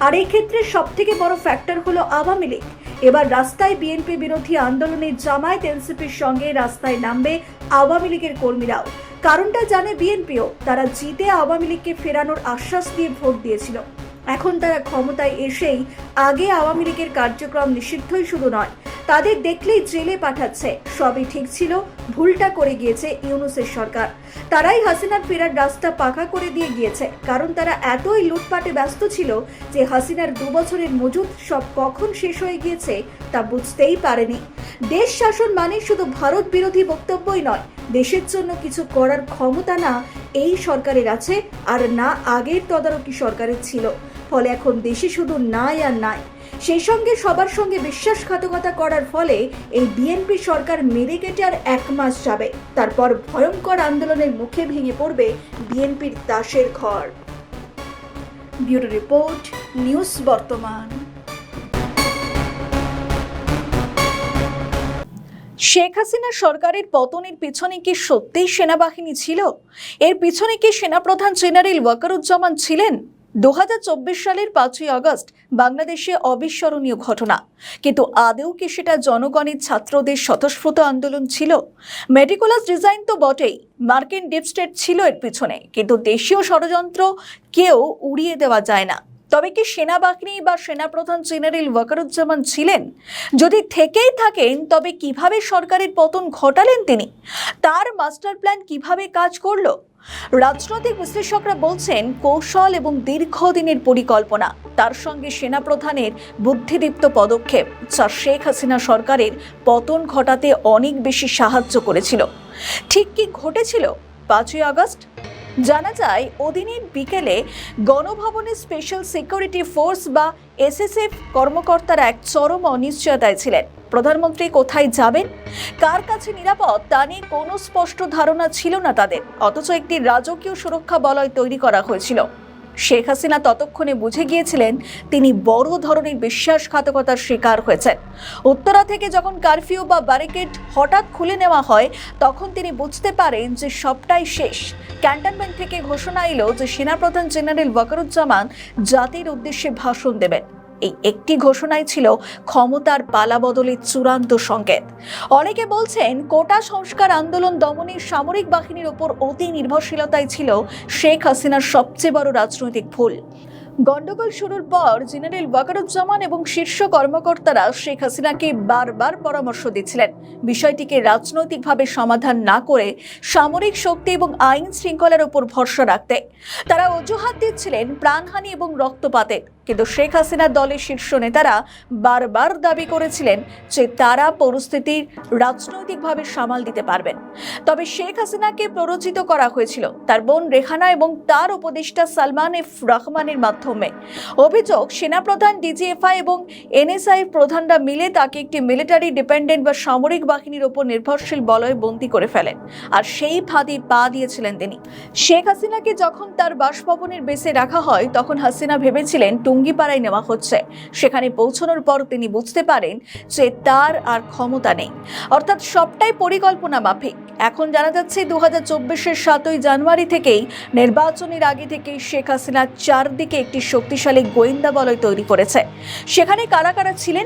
আর এই ক্ষেত্রে সবথেকে বড় ফ্যাক্টর হলো আওয়ামী লীগ। এবার রাস্তায় বিএনপি বিরোধী আন্দোলনে জামায়াত এনসিপির সঙ্গে রাস্তায় নামবে আওয়ামী লীগের কর্মীরাও। কারণটা জানে বিএনপিও, তারা জিতে আওয়ামী লীগকে ফেরানোর আশ্বাস দিয়ে ভোট দিয়েছিল। এখন তারা ক্ষমতায় এসেই আগে আওয়ামী লীগের কার্যক্রম নিষিদ্ধই শুধু নয়, তাদের দেখলেই জেলে পাঠাচ্ছে। সবই ঠিক ছিল, ভুলটা করে গিয়েছে ইউনূসের সরকার। তারাই হাসিনার ফেরার রাস্তা পাকা করে দিয়ে গিয়েছে, কারণ তারা এতই লুটপাটে ব্যস্ত ছিল যে হাসিনার 2 বছরের মজুদ সব কখন শেষ হয়ে গিয়েছে তা বুঝতেই পারেনি। দেশ শাসন মানে শুধু ভারত বিরোধী বক্তব্যই নয়, দেশের জন্য কিছু করার ক্ষমতা না এই সরকারের আছে আর না আগের তদারকি সরকারের ছিল। ফলে এখন দেশে শুধু নাই আর নাই, সেই সঙ্গে সবার সঙ্গে বিশ্বাসঘাতকতা করার ফলে এই বিএনপি সরকার মেরে কেটে আর 1 মাস যাবে, তারপর ভয়ঙ্কর আন্দোলনের মুখে ভেঙে পড়বে বিএনপির দাসের ঘর। ব্যুরো রিপোর্ট, নিউজ বর্তমান। শেখ হাসিনা সরকারের পতনের পিছনে কি সত্যিই সেনাবাহিনী ছিল? এর পিছনে কি সেনাপ্রধান জেনারেল ওয়াকারুজ্জামান ছিলেন? 2024 সালের 5ই আগস্ট বাংলাদেশে অবিস্মরণীয় ঘটনা, কিন্তু আদৌ কি সেটা জনগণের, ছাত্রদের স্বতঃস্ফূর্ত আন্দোলন ছিল? মেটিকুলাস ডিজাইন তো বটেই, মার্কিন ডিপ স্টেট ছিল এর পিছনে, কিন্তু দেশীয় ষড়যন্ত্র কেউ উড়িয়ে দেওয়া যায় না। তবে কি সেনাবাহিনী বা সেনাপ্রধান জেনারেল ওয়াকারুজ্জামান ছিলেন? যদি থেকেই থাকেন তবে কিভাবে সরকারের পতন ঘটালেন তিনি? তার মাস্টার প্ল্যান কিভাবে কাজ করলো? রাজনৈতিক বিশ্লেষকরা বলছেন কৌশল এবং দীর্ঘদিনের পরিকল্পনা, তার সঙ্গে সেনাপ্রধানের বুদ্ধিদীপ্ত পদক্ষেপ, যা শেখ হাসিনা সরকারের পতন ঘটাতে অনেক বেশি সাহায্য করেছিল। ঠিক কি ঘটেছিল 5ই আগস্ট? জানা যায় ওদিনের বিকেলে গণভবনে স্পেশাল সিকিউরিটি ফোর্স বা এসএসএফ কর্মকর্তারা এক চরম অনিশ্চয়তায় ছিলেন। প্রধানমন্ত্রী কোথায় যাবেন, কার কাছে নিরাপদ, তা নিয়ে কোনো স্পষ্ট ধারণা ছিল না তাদের। অথচ একটি রাজকীয় সুরক্ষা বলয় তৈরি করা হয়েছিল। শেখ হাসিনা ততক্ষণে বুঝে গিয়েছিলেন তিনি বড় ধরনের বিশ্বাসঘাতকতার শিকার হয়েছেন। উত্তরা থেকে যখন কারফিউ বা ব্যারিকেড হঠাৎ খুলে নেওয়া হয়, তখন তিনি বুঝতে পারেন যে সবটাই শেষ। ক্যান্টনমেন্ট থেকে ঘোষণা এলো যে সেনাপ্রধান জেনারেল ওয়াকারুজ্জামান জাতির উদ্দেশ্যে ভাষণ দেবেন। এই একটি ঘোষণাই ছিল ক্ষমতার পালাবদলের চূড়ান্ত সংকেত। অনেকে বলছেন কোটা সংস্কার আন্দোলন দমনের সামরিক বাহিনীর ওপর অতি নির্ভরশীলতাই ছিল শেখ হাসিনার সবচেয়ে বড় রাজনৈতিক ভুল। গন্ডগোল শুরুর পর জেনারেল ওয়াকারুজ্জামান এবং শীর্ষ কর্মকর্তারা শেখ হাসিনাকে বারবার পরামর্শ দিচ্ছিলেন বিষয়টিকে রাজনৈতিকভাবে সমাধান না করে সামরিক শক্তি এবং আইন শৃঙ্খলার উপর ভরসা রাখতে। তারা অজুহাত দিচ্ছিলেন প্রাণহানি এবং রক্তপাতের, কিন্তু শেখ হাসিনার দলের শীর্ষ নেতারা বারবার দাবি করেছিলেন যে তারা পরিস্থিতির রাজনৈতিকভাবে সামাল দিতে পারবেন। তবে শেখ হাসিনাকে প্ররোচিত করা হয়েছিল তার বোন রেহানা এবং তার উপদেষ্টা সালমান এফ রহমানের মাধ্যমে। অভিযোগ, সেনাপ্রধান, ডিজিএফআই এবং এনএসআই প্রধানরা মিলে তাকে একটি মিলিটারি ডিপেন্ডেন্ট বা সামরিক বাহিনীর উপর নির্ভরশীল বলয়ে বন্দী করে ফেলেন, আর সেই ফাঁদে পা দিয়েছিলেন তিনি। শেখ হাসিনাকে যখন তার বাসভবনের বেসে রাখা হয়, তখন হাসিনা ভেবেছিলেন টুঙ্গিপাড়ায় নেওয়া হচ্ছে। সেখানে পৌঁছানোর পর তিনি বুঝতে পারেন যে তার আর ক্ষমতা নেই, অর্থাৎ সবটাই পরিকল্পনা মাফিক। এখন জানা যাচ্ছে 2024-এর 7ই জানুয়ারি থেকেই নির্বাচনের আগে থেকেই শেখ হাসিনা চারদিকে একটি শক্তিশালী গোয়েন্দা বলয় তৈরি করেছে। সেখানে কারা কারা ছিলেন?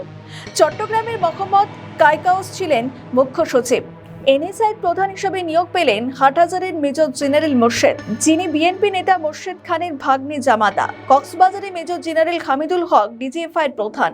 চট্টগ্রামের মোহাম্মদ কায়কাউস ছিলেন মুখ্য সচিব। এনএসআই প্রধান হিসেবে নিয়োগ পেলেন হাটহাজারের মেজর জেনারেল মোর্শেদ, যিনি বিএনপি নেতা মোর্শেদ খানের ভাগ্নে জামাতা। কক্সবাজারে মেজর জেনারেল হামিদুল হক ডিজিএফআই এর প্রধান।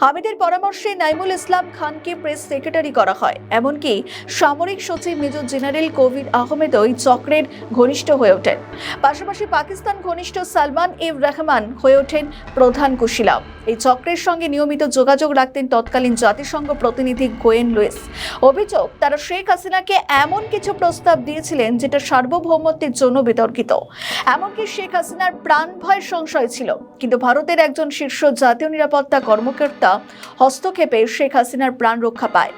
হামিদের পরামর্শে নাইমুল ইসলাম খানকে প্রেস সেক্রেটারি করা হয়। এমনকি সামরিক সচিব মেজর জেনারেল কবির আহমেদ ওই চক্রের ঘনিষ্ঠ হয়ে ওঠেন। পাশাপাশি পাকিস্তান ঘনিষ্ঠ সালমান এফ রহমান হয়ে ওঠেন প্রধান কুশীলব। এই চক্রের সঙ্গে নিয়মিত যোগাযোগ রাখতেন তৎকালীন জাতিসংঘ প্রতিনিধি গোয়েন লুইস। অভিযোগ, তারা শেখ হাসিনাকে এমন কিছু প্রস্তাব দিয়েছিলেন যেটা সার্বভৌমত্বের জন্য বিতর্কিত। এমনকি শেখ হাসিনার প্রাণ ভয়ের সংশয় ছিল, কিন্তু ভারতের একজন শীর্ষ জাতীয় নিরাপত্তা কর্মকর্তা হস্তক্ষেপে শেখ হাসিনার প্রাণ রক্ষা পায়।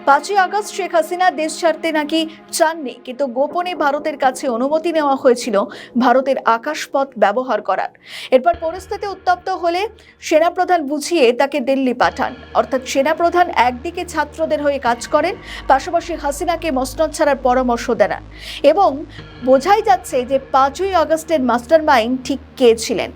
5ই আগস্ট শেখ হাসিনা দেশ ছাড়তে নাকি চাননি, কিন্তু গোপনে ভারতের কাছে অনুমতি নেওয়া হয়েছিল ভারতের আকাশপথ ব্যবহার করার। এরপর পরিস্থিতি উত্তপ্ত হলে সেনাপ্রধান বুঝিয়ে তাকে দিল্লি পাঠান। অর্থাৎ সেনাপ্রধান একদিকে ছাত্রদের হয়ে কাজ করেন, পাশাপাশি হাসিনাকে মসনদ ছাড়ার পরামর্শ দেন। এবং বোঝাই যাচ্ছে যে 5ই আগস্টের মাস্টারমাইন্ড ঠিক কে ছিলেন।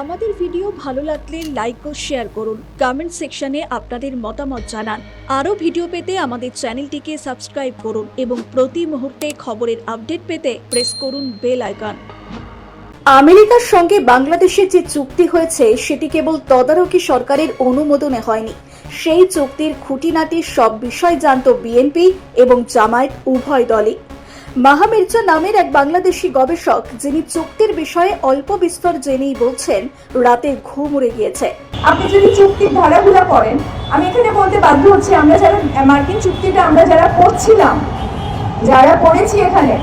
আমাদের ভিডিও ভালো লাগলে লাইক ও শেয়ার করুন, কমেন্ট সেকশনে আপনাদের মতামত জানান। আরও ভিডিও পেতে আমাদের চ্যানেলটিকে সাবস্ক্রাইব করুন এবং প্রতি মুহূর্তে খবরের আপডেট পেতে প্রেস করুন বেল আইকন। আমেরিকার সঙ্গে বাংলাদেশের যে চুক্তি হয়েছে সেটি কেবল তদারকি সরকারের অনুমোদনে হয়নি। সেই চুক্তির খুঁটিনাটি সব বিষয় জানত বিএনপি এবং জামায়াত উভয় দলই। মাহা মির্জা নামের এক বাংলাদেশি গবেষক, যিনি চুক্তির বিষয়ে অল্প বিস্তর জেনেই বলছেন রাতে ঘুম উড়ে গিয়েছে। আপনি যদি চুক্তির ধারাগুলো পড়েন, আমি এখানে বলতে বাধ্য হচ্ছি, আমরা যারা মার্কিন চুক্তিটা আমরা যারা পড়ছিলাম, যারা পড়েছি এখানে,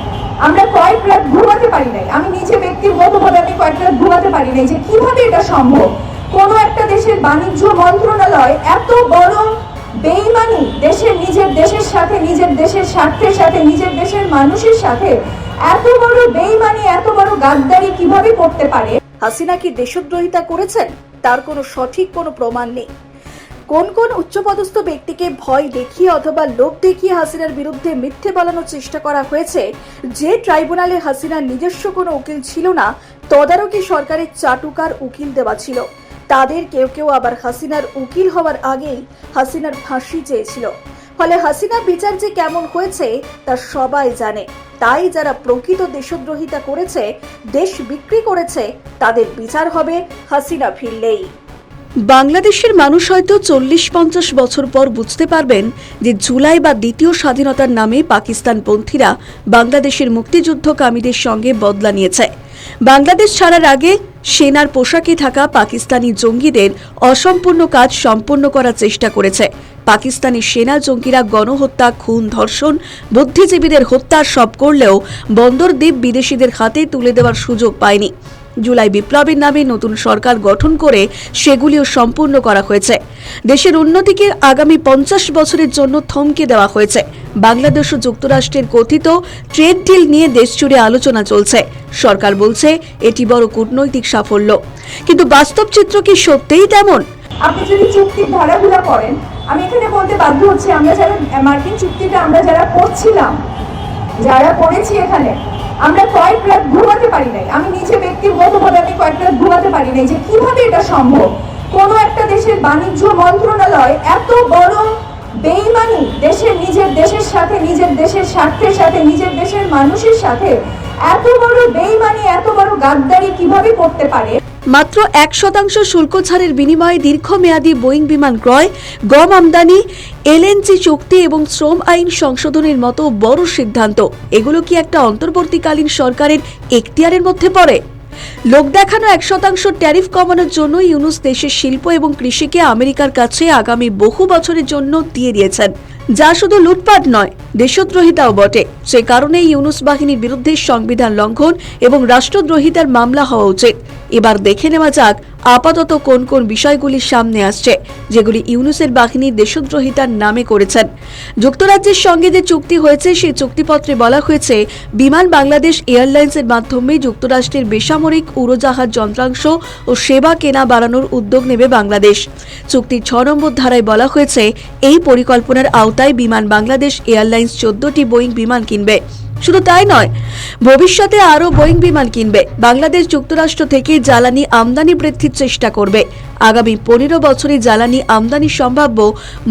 আমরা কয়েক রাত ঘুমাতে পারি নাই। আমি নিজে ব্যক্তিগতভাবে আমি কয়েক রাত ঘুমাতে পারি নাই যে কিভাবে এটা সম্ভব। কোন একটা দেশের বাণিজ্য মন্ত্রণালয় এত বড় বেইমানি নিজের দেশের সাথে, নিজের দেশের স্বার্থের সাথে, নিজের দেশের মানুষের সাথে এত বড় বেইমানি, এত বড় গাদ্দারি কিভাবে করতে পারে? হাসিনা কি দেশদ্রোহিতা করেছেন? তার কোনো সঠিক কোনো প্রমাণ নেই। কোন কোন উচ্চপদস্থ ব্যক্তিকে ভয় দেখিয়ে অথবা লোভ দেখিয়ে হাসিনার বিরুদ্ধে মিথ্যে বলানোর চেষ্টা করা হয়েছে? যে ট্রাইব্যুনালে হাসিনার নিজস্ব কোনো উকিল ছিল না, তদারকি সরকারের চাটুকার উকিল দেওয়া ছিল। তাদের কেউ কেউ আবার হাসিনার উকিল হওয়ার আগেই হাসিনার ফাঁসি চেয়েছিল। ফলে হাসিনার বিচার যে কেমন হয়েছে তা সবাই জানে। তাই যারা প্রকৃত দেশদ্রোহিতা করেছে, দেশ বিক্রি করেছে, তাদের বিচার হবে হাসিনা ফিরলেই। বাংলাদেশের মানুষ হয়তো 40-50 বছর পর বুঝতে পারবেন যে জুলাই বা দ্বিতীয় স্বাধীনতার নামে পাকিস্তানপন্থীরা বাংলাদেশের মুক্তিযুদ্ধকামীদের সঙ্গে বদলা নিয়েছে। বাংলাদেশ ছাড়ার আগে সেনার পোশাকে থাকা পাকিস্তানি জঙ্গিদের অসম্পূর্ণ কাজ সম্পন্ন করার চেষ্টা করেছে। পাকিস্তানি সেনা জঙ্গিরা গণহত্যা, খুন, ধর্ষণ, বুদ্ধিজীবীদের হত্যা সব করলেও বন্দরদ্বীপ বিদেশিদের হাতে তুলে দেওয়ার সুযোগ পায়নি। জুলাই বিপ্লবের নামে নতুন সরকার গঠন করে সেগুলিও সম্পূর্ণ করা হয়েছে। দেশের উন্নতিকে আগামী 50 বছরের জন্য থমকে দেওয়া হয়েছে। বাংলাদেশ ও যুক্তরাষ্ট্রের কথিত ট্রেড ডিল নিয়ে দেশজুড়ে আলোচনা চলছে। সরকার বলছে এটি বড় কূটনৈতিক সাফল্য, কিন্তু বাস্তব চিত্র কি সত্যিই তেমন? আপনি যদি চুক্তির ধারাগুলো করেন, আমি এখানে বলতে বাধ্য হচ্ছি, আমরা যারা মার্কিন চুক্তিটা আমরা যারা পড়ছিলাম, যারা পড়েছি এখানে, আমরা কয়েক রাত ঘুমাতে পারি নাই। আমি নিজে ব্যক্তিগতভাবে আমি কয়েক রাত ঘুমাতে পারি নাই যে কিভাবে এটা সম্ভব। কোন একটা দেশের বাণিজ্য মন্ত্রণালয় এত বড় বেইমানি নিজের দেশের সাথে, নিজের দেশের স্বার্থের সাথে, নিজের দেশের মানুষের সাথে এত বড় বেইমানি, এত বড় গাদ্দারি কিভাবে করতে পারে? মাত্র 1% শুল্ক ছাড়ের বিনিময়ে দীর্ঘমেয়াদী বোয়িং বিমান ক্রয়, গম আমদানি, এলএনজি চুক্তি এবং শ্রম আইন সংশোধনের মতো বড় সিদ্ধান্ত, এগুলো কি একটা অন্তর্বর্তীকালীন সরকারের এখতিয়ারের মধ্যে পড়ে? লোক দেখানো 1% ট্যারিফ কমানোর জন্য ইউনুস দেশের শিল্প এবং কৃষিকে আমেরিকার কাছে আগামী বহু বছরের জন্য দিয়ে দিয়েছেন, যা শুধু লুটপাট নয়, দেশদ্রোহিতাও বটে। সে কারণে ইউনুস বাহিনীর বিরুদ্ধে সংবিধান লঙ্ঘন এবং রাষ্ট্রদ্রোহিতার মামলা হওয়া উচিত। এবার দেখে নেওয়া যাক আপাতত কোন কোন বিষয়গুলি সামনে আসছে যেগুলি ইউনুসের বাহিনী দেশদ্রোহিতার নামে করেছেন। যুক্তরাজ্যের সঙ্গে যে চুক্তি হয়েছে সেই চুক্তিপত্রে বলা হয়েছে বিমান বাংলাদেশ এয়ারলাইন্সের মাধ্যমে যুক্তরাষ্ট্রের বেসামরিক উড়োজাহাজ যন্ত্রাংশ ও সেবা কেনা বাড়ানোর উদ্যোগ নেবে বাংলাদেশ। চুক্তির 6 নম্বর ধারায় বলা হয়েছে এই পরিকল্পনার আওতায় বিমান বাংলাদেশ এয়ারলাইন্স 14টি বোয়িং বিমান কিনবে। শুধু তাই নয়, ভবিষ্যতে আরও বোয়িং বিমান কিনবে। বাংলাদেশ যুক্তরাষ্ট্র থেকে জ্বালানি আমদানি বৃদ্ধির চেষ্টা করবে। আগামী 15 বছরে জ্বালানি আমদানি সম্ভাব্য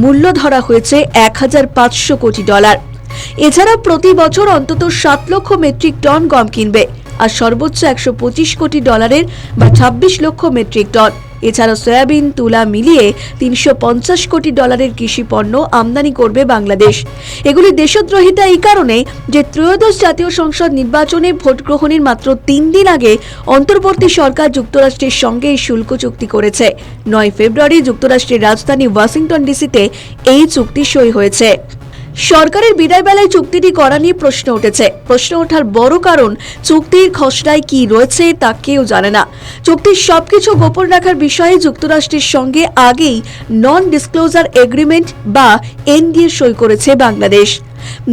মূল্য ধরা হয়েছে $1,500 কোটি। এছাড়া প্রতি বছর অন্তত 7 লক্ষ মেট্রিক টন গম কিনবে, আর সর্বোচ্চ $125 কোটি বা 26 লক্ষ মেট্রিক টন। এছাড়া সয়াবিন, তুলা মিলিয়ে $350 কোটি কৃষি পণ্য আমদানি করবে বাংলাদেশ। এগুলি দেশদ্রোহিতা এই কারণে যে ত্রয়োদশ জাতীয় সংসদ নির্বাচনে ভোট গ্রহণের মাত্র 3 দিন আগে অন্তর্বর্তী সরকার যুক্তরাষ্ট্রের সঙ্গে এই শুল্ক চুক্তি করেছে। 9 ফেব্রুয়ারি যুক্তরাষ্ট্রের রাজধানী ওয়াশিংটন ডিসিতে এই চুক্তি সই হয়েছে। সরকারের বিদায় বেলায় চুক্তিটি করা নিয়ে প্রশ্ন উঠেছে। প্রশ্ন ওঠার বড় কারণ চুক্তির খসড়ায় কি রয়েছে তা কেউ জানে না। চুক্তির সবকিছু গোপন রাখার বিষয়ে যুক্তরাষ্ট্রের সঙ্গে আগেই নন ডিসক্লোজার এগ্রিমেন্ট বা এনডিএ সই করেছে বাংলাদেশ।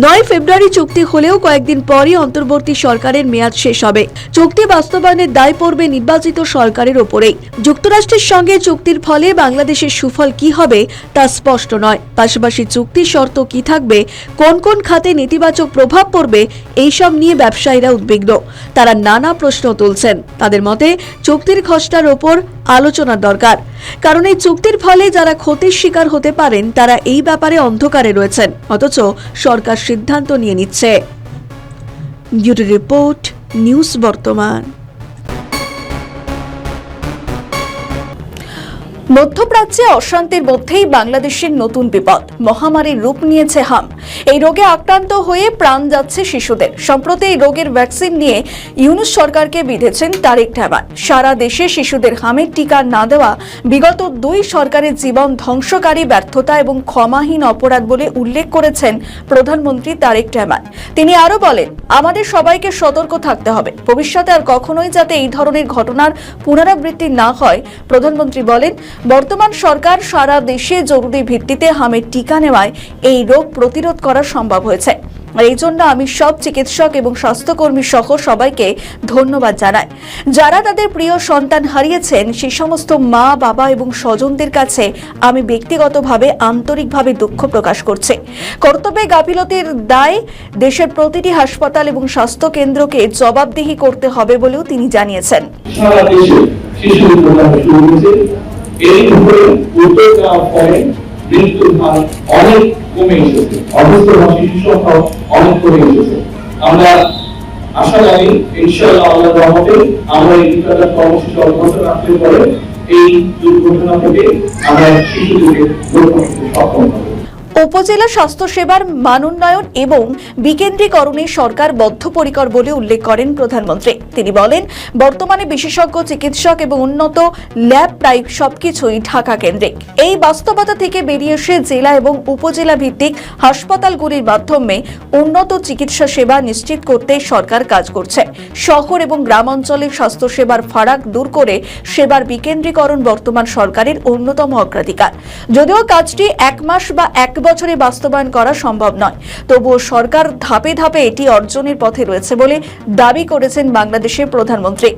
9 ফেব্রুয়ারি চুক্তি হলেও কয়েকদিন পরই অন্তর্বর্তী সরকারের মেয়াদ শেষ হবে। চুক্তি বাস্তবায়নের দায় পড়বে নির্বাচিত সরকারের ওপরেই। যুক্তরাষ্ট্রের সঙ্গে চুক্তির ফলে বাংলাদেশের সুফল কি হবে তা স্পষ্ট নয়। পাশাপাশি চুক্তির শর্ত কি থাকবে, কোন কোন খাতে নেতিবাচক প্রভাব পড়বে, এইসব নিয়ে ব্যবসায়ীরা উদ্বিগ্ন। তারা নানা প্রশ্ন তুলছেন। তাদের মতে চুক্তির খসড়ার ওপর আলোচনার দরকার, কারণ এই চুক্তির ফলে যারা ক্ষতির শিকার হতে পারেন তারা এই ব্যাপারে অন্ধকারে রয়েছেন, অথচ সরকার সিদ্ধান্ত নিয়ে নিচ্ছে। ব্যুরো রিপোর্ট, নিউজ বর্তমান। মধ্যপ্রাচ্যে অশান্তির মধ্যেই বাংলাদেশের নতুন বিপদ, মহামারীর রূপ নিয়েছে হাম। এই রোগে আক্রান্ত হয়ে প্রাণ যাচ্ছে শিশুদের। সম্প্রতি এই রোগের ভ্যাকসিন নিয়ে ইউনুস সরকারকে বিঁধেছেন তারেক রহমান। সারা দেশে শিশুদের হামের টিকা না দেওয়া বিগত 2 সরকারের জীবন ধ্বংসকারী ব্যর্থতা এবং ক্ষমাহীন অপরাধ বলে উল্লেখ করেছেন প্রধানমন্ত্রী তারেক রহমান। তিনি আরো বলেন, আমাদের সবাইকে সতর্ক থাকতে হবে, ভবিষ্যতে আর কখনোই যাতে এই ধরনের ঘটনার পুনরাবৃত্তি না হয়। প্রধানমন্ত্রী বলেন, বর্তমান সরকার সারা দেশে জরুরি ভিত্তিতে হামের টিকা নেওয়ায় এই রোগ প্রতিরোধ করা সম্ভব হয়েছে। আর এই জন্য আমি সব চিকিৎসক এবং স্বাস্থ্যকর্মী সহ সবাইকে ধন্যবাদ জানাই। যারা তাদের প্রিয় সন্তান হারিয়েছেন সেই সমস্ত মা, বাবা এবং স্বজনদের কাছে আমি ব্যক্তিগতভাবে আন্তরিকভাবে দুঃখ প্রকাশ করছি। কর্তব্যে গাফিলতির দায় দেশের প্রতিটি হাসপাতাল এবং স্বাস্থ্য কেন্দ্রকে জবাবদিহি করতে হবে বলেও তিনি জানিয়েছেন। এই উপরে উত্তর দেওয়ার পরে মৃত্যুর হার অনেক কমে এসেছে, অসুস্থ শিশু সংখ্যা অনেক কমে এসেছে। আমরা আশাবাদী ইনশাআল্লাহ আল্লাহর রহমতে আমরা এই টিকাদান কর্মসূচি অব্যাহত রাখতে পারে এই দুর্ঘটনা থেকে আমরা শিশুদেরকে রক্ষা করতে সক্ষম হব। উপজেলা স্বাস্থ্যসেবার মানোন্নয়ন এবং বিকেন্দ্রীকরণে সরকার বদ্ধপরিকর বলে উল্লেখ করেন প্রধানমন্ত্রী। তিনি বলেন, বর্তমানে বিশেষজ্ঞ চিকিৎসক এবং উন্নত ল্যাব প্রায় সবকিছুই ঢাকা কেন্দ্রিক। এই বাস্তবতা থেকে বেরিয়ে এসে জেলা এবং উপজেলা ভিত্তিক হাসপাতালগুলির মাধ্যমে উন্নত চিকিৎসা সেবা নিশ্চিত করতে সরকার কাজ করছে। শহর এবং গ্রাম অঞ্চলের স্বাস্থ্যসেবার ফারাক দূর করে সেবার বিকেন্দ্রীকরণ বর্তমান সরকারের অন্যতম অগ্রাধিকার। যদিও কাজটি 1 মাস বা 1 বছরে বাস্তবায়ন করা সম্ভব নয়, তবুও সরকার ধাপে ধাপে এটি অর্জনের পথে রয়েছে বলে দাবি করেছেন বাংলাদেশের প্রধানমন্ত্রী।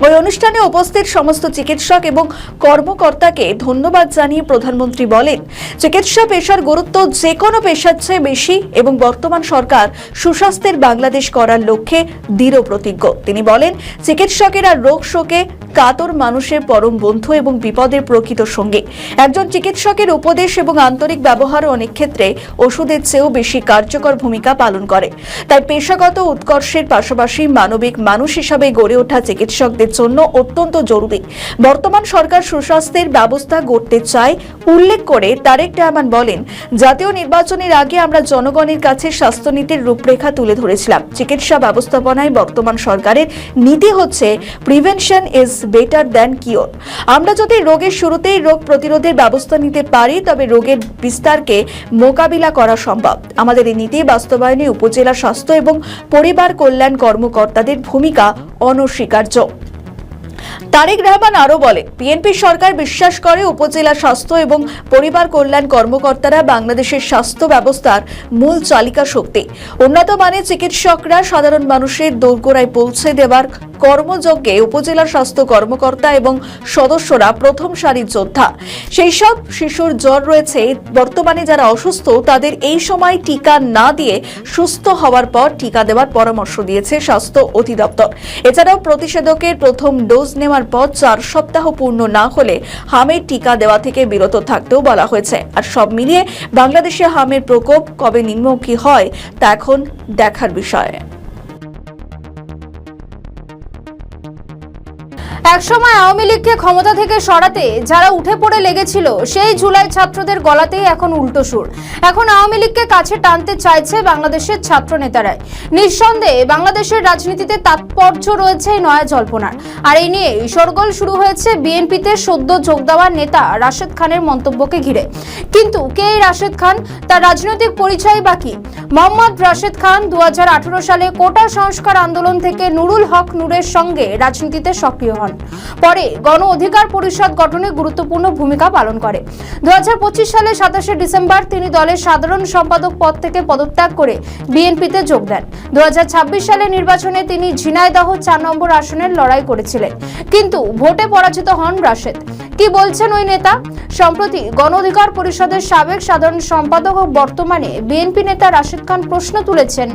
ওই অনুষ্ঠানে উপস্থিত সমস্ত চিকিৎসক এবং কর্মকর্তাকে ধন্যবাদ জানিয়ে প্রধানমন্ত্রী বলেন, চিকিৎসা পেশার গুরুত্ব যে কোনো পেশার চেয়ে বেশি এবং বর্তমান সরকার সুস্বাস্থ্যের বাংলাদেশ করার লক্ষ্যে দৃঢ় প্রতিজ্ঞ। তিনি বলেন, চিকিৎসকেরা রোগ শোকে কাতর মানুষের পরম বন্ধু এবং বিপদের প্রকৃত সঙ্গী। একজন চিকিৎসকের উপদেশ এবং আন্তরিক ব্যবহার অনেক ক্ষেত্রে ওষুধের চেয়েও বেশি কার্যকর ভূমিকা পালন করে। তাই পেশাগত উৎকর্ষের পাশাপাশি মানবিক মানুষ হিসাবে গড়ে ওঠা চিকিৎসকদের জন্য অত্যন্ত জরুরি। বর্তমান সরকার সুস্বাস্থ্যের ব্যবস্থা গড়তে চায় উল্লেখ করে তারেক রহমান বলেন, জাতীয় নির্বাচনের আগে আমরা জনগণের কাছে স্বাস্থ্যনীতির রূপরেখা তুলে ধরেছিলাম। চিকিৎসা ব্যবস্থাপনায় বর্তমান সরকারের নীতি হচ্ছে prevention is better than cure. আমরা যদি রোগের শুরুতেই রোগ প্রতিরোধের ব্যবস্থা নিতে পারি তবে রোগের বিস্তারকে মোকাবিলা করা সম্ভব। আমাদের এই নীতি বাস্তবায়নে উপজেলা স্বাস্থ্য এবং পরিবার কল্যাণ কর্মকর্তাদের ভূমিকা অনস্বীকার্য। তারেক রহমান আরো বলে, বিএনপি সরকার বিশ্বাস করে উপজেলা স্বাস্থ্য এবং পরিবার কল্যাণ কর্মকর্তারা বাংলাদেশের স্বাস্থ্য ব্যবস্থার মূল চালিকা শক্তি। উন্নত মানের চিকিৎসকরা সাধারণ মানুষের দোরগোড়ায় পৌঁছে দেওয়ার কর্মযজ্ঞে উপজেলা স্বাস্থ্য কর্মকর্তা এবং সদস্যরা প্রথম সারির যোদ্ধা। সেই সব শিশুর জ্বর রয়েছে, বর্তমানে যারা অসুস্থ তাদের এই সময় টিকা না দিয়ে সুস্থ হওয়ার পর টিকা দেওয়ার পরামর্শ দিয়েছে স্বাস্থ্য অধিদপ্তর। এছাড়াও প্রতিষেধকের প্রথম ডোজ নেওয়ার পর 4 সপ্তাহ পূর্ণ না হলে হামের টিকা দেওয়া থেকে বিরত থাকতেও বলা হয়েছে। আর সব মিলিয়ে বাংলাদেশে হামের প্রকোপ কবে নিম্নমুখী হয় তা এখন দেখার বিষয়। একসময় আওয়ামী লীগকে ক্ষমতা থেকে সরাতে যারা উঠে পড়ে লেগেছিল সেই জুলাই ছাত্রদের গলাতেই এখন উল্টো সুর। এখন আওয়ামী লীগকে কাছে টানতে চাইছে বাংলাদেশের ছাত্র নেতারাই। নিঃসন্দেহে বাংলাদেশের রাজনীতিতে তাৎপর্য রয়েছে নয়া জল্পনার। আর এই নিয়ে শোরগোল শুরু হয়েছে বিএনপিতে সদ্য যোগ দেওয়া নেতা রাশেদ খানের মন্তব্যকে ঘিরে। কিন্তু কে এই রাশেদ খান, তার রাজনৈতিক পরিচয় বাকি? মোহাম্মদ রাশেদ খান 2018 সালে কোটা সংস্কার আন্দোলন থেকে নুরুল হক নূরের সঙ্গে রাজনীতিতে সক্রিয় হন। পরে গণ অধিকার পরিষদ গঠনে গুরুত্বপূর্ণ ভূমিকা পালন করে। 2025 সালে 27 ডিসেম্বর তিনি দলের সাধারণ সম্পাদক পদ থেকে পদত্যাগ করে বিএনপিতে যোগ দেন। 2026 সালে নির্বাচনে তিনি ঝিনাইদহ 4 নম্বর আসনের লড়াই করেছিলেন, কিন্তু ভোটে পরাজিত হন রাশেদ। কি বলছেন ওই নেতা? সম্প্রতি গণ অধিকার পরিষদের সাবেক সাধারণ সম্পাদক ও বর্তমানে বিএনপি নেতা রাশেদ খান প্রশ্ন তুলেছেন,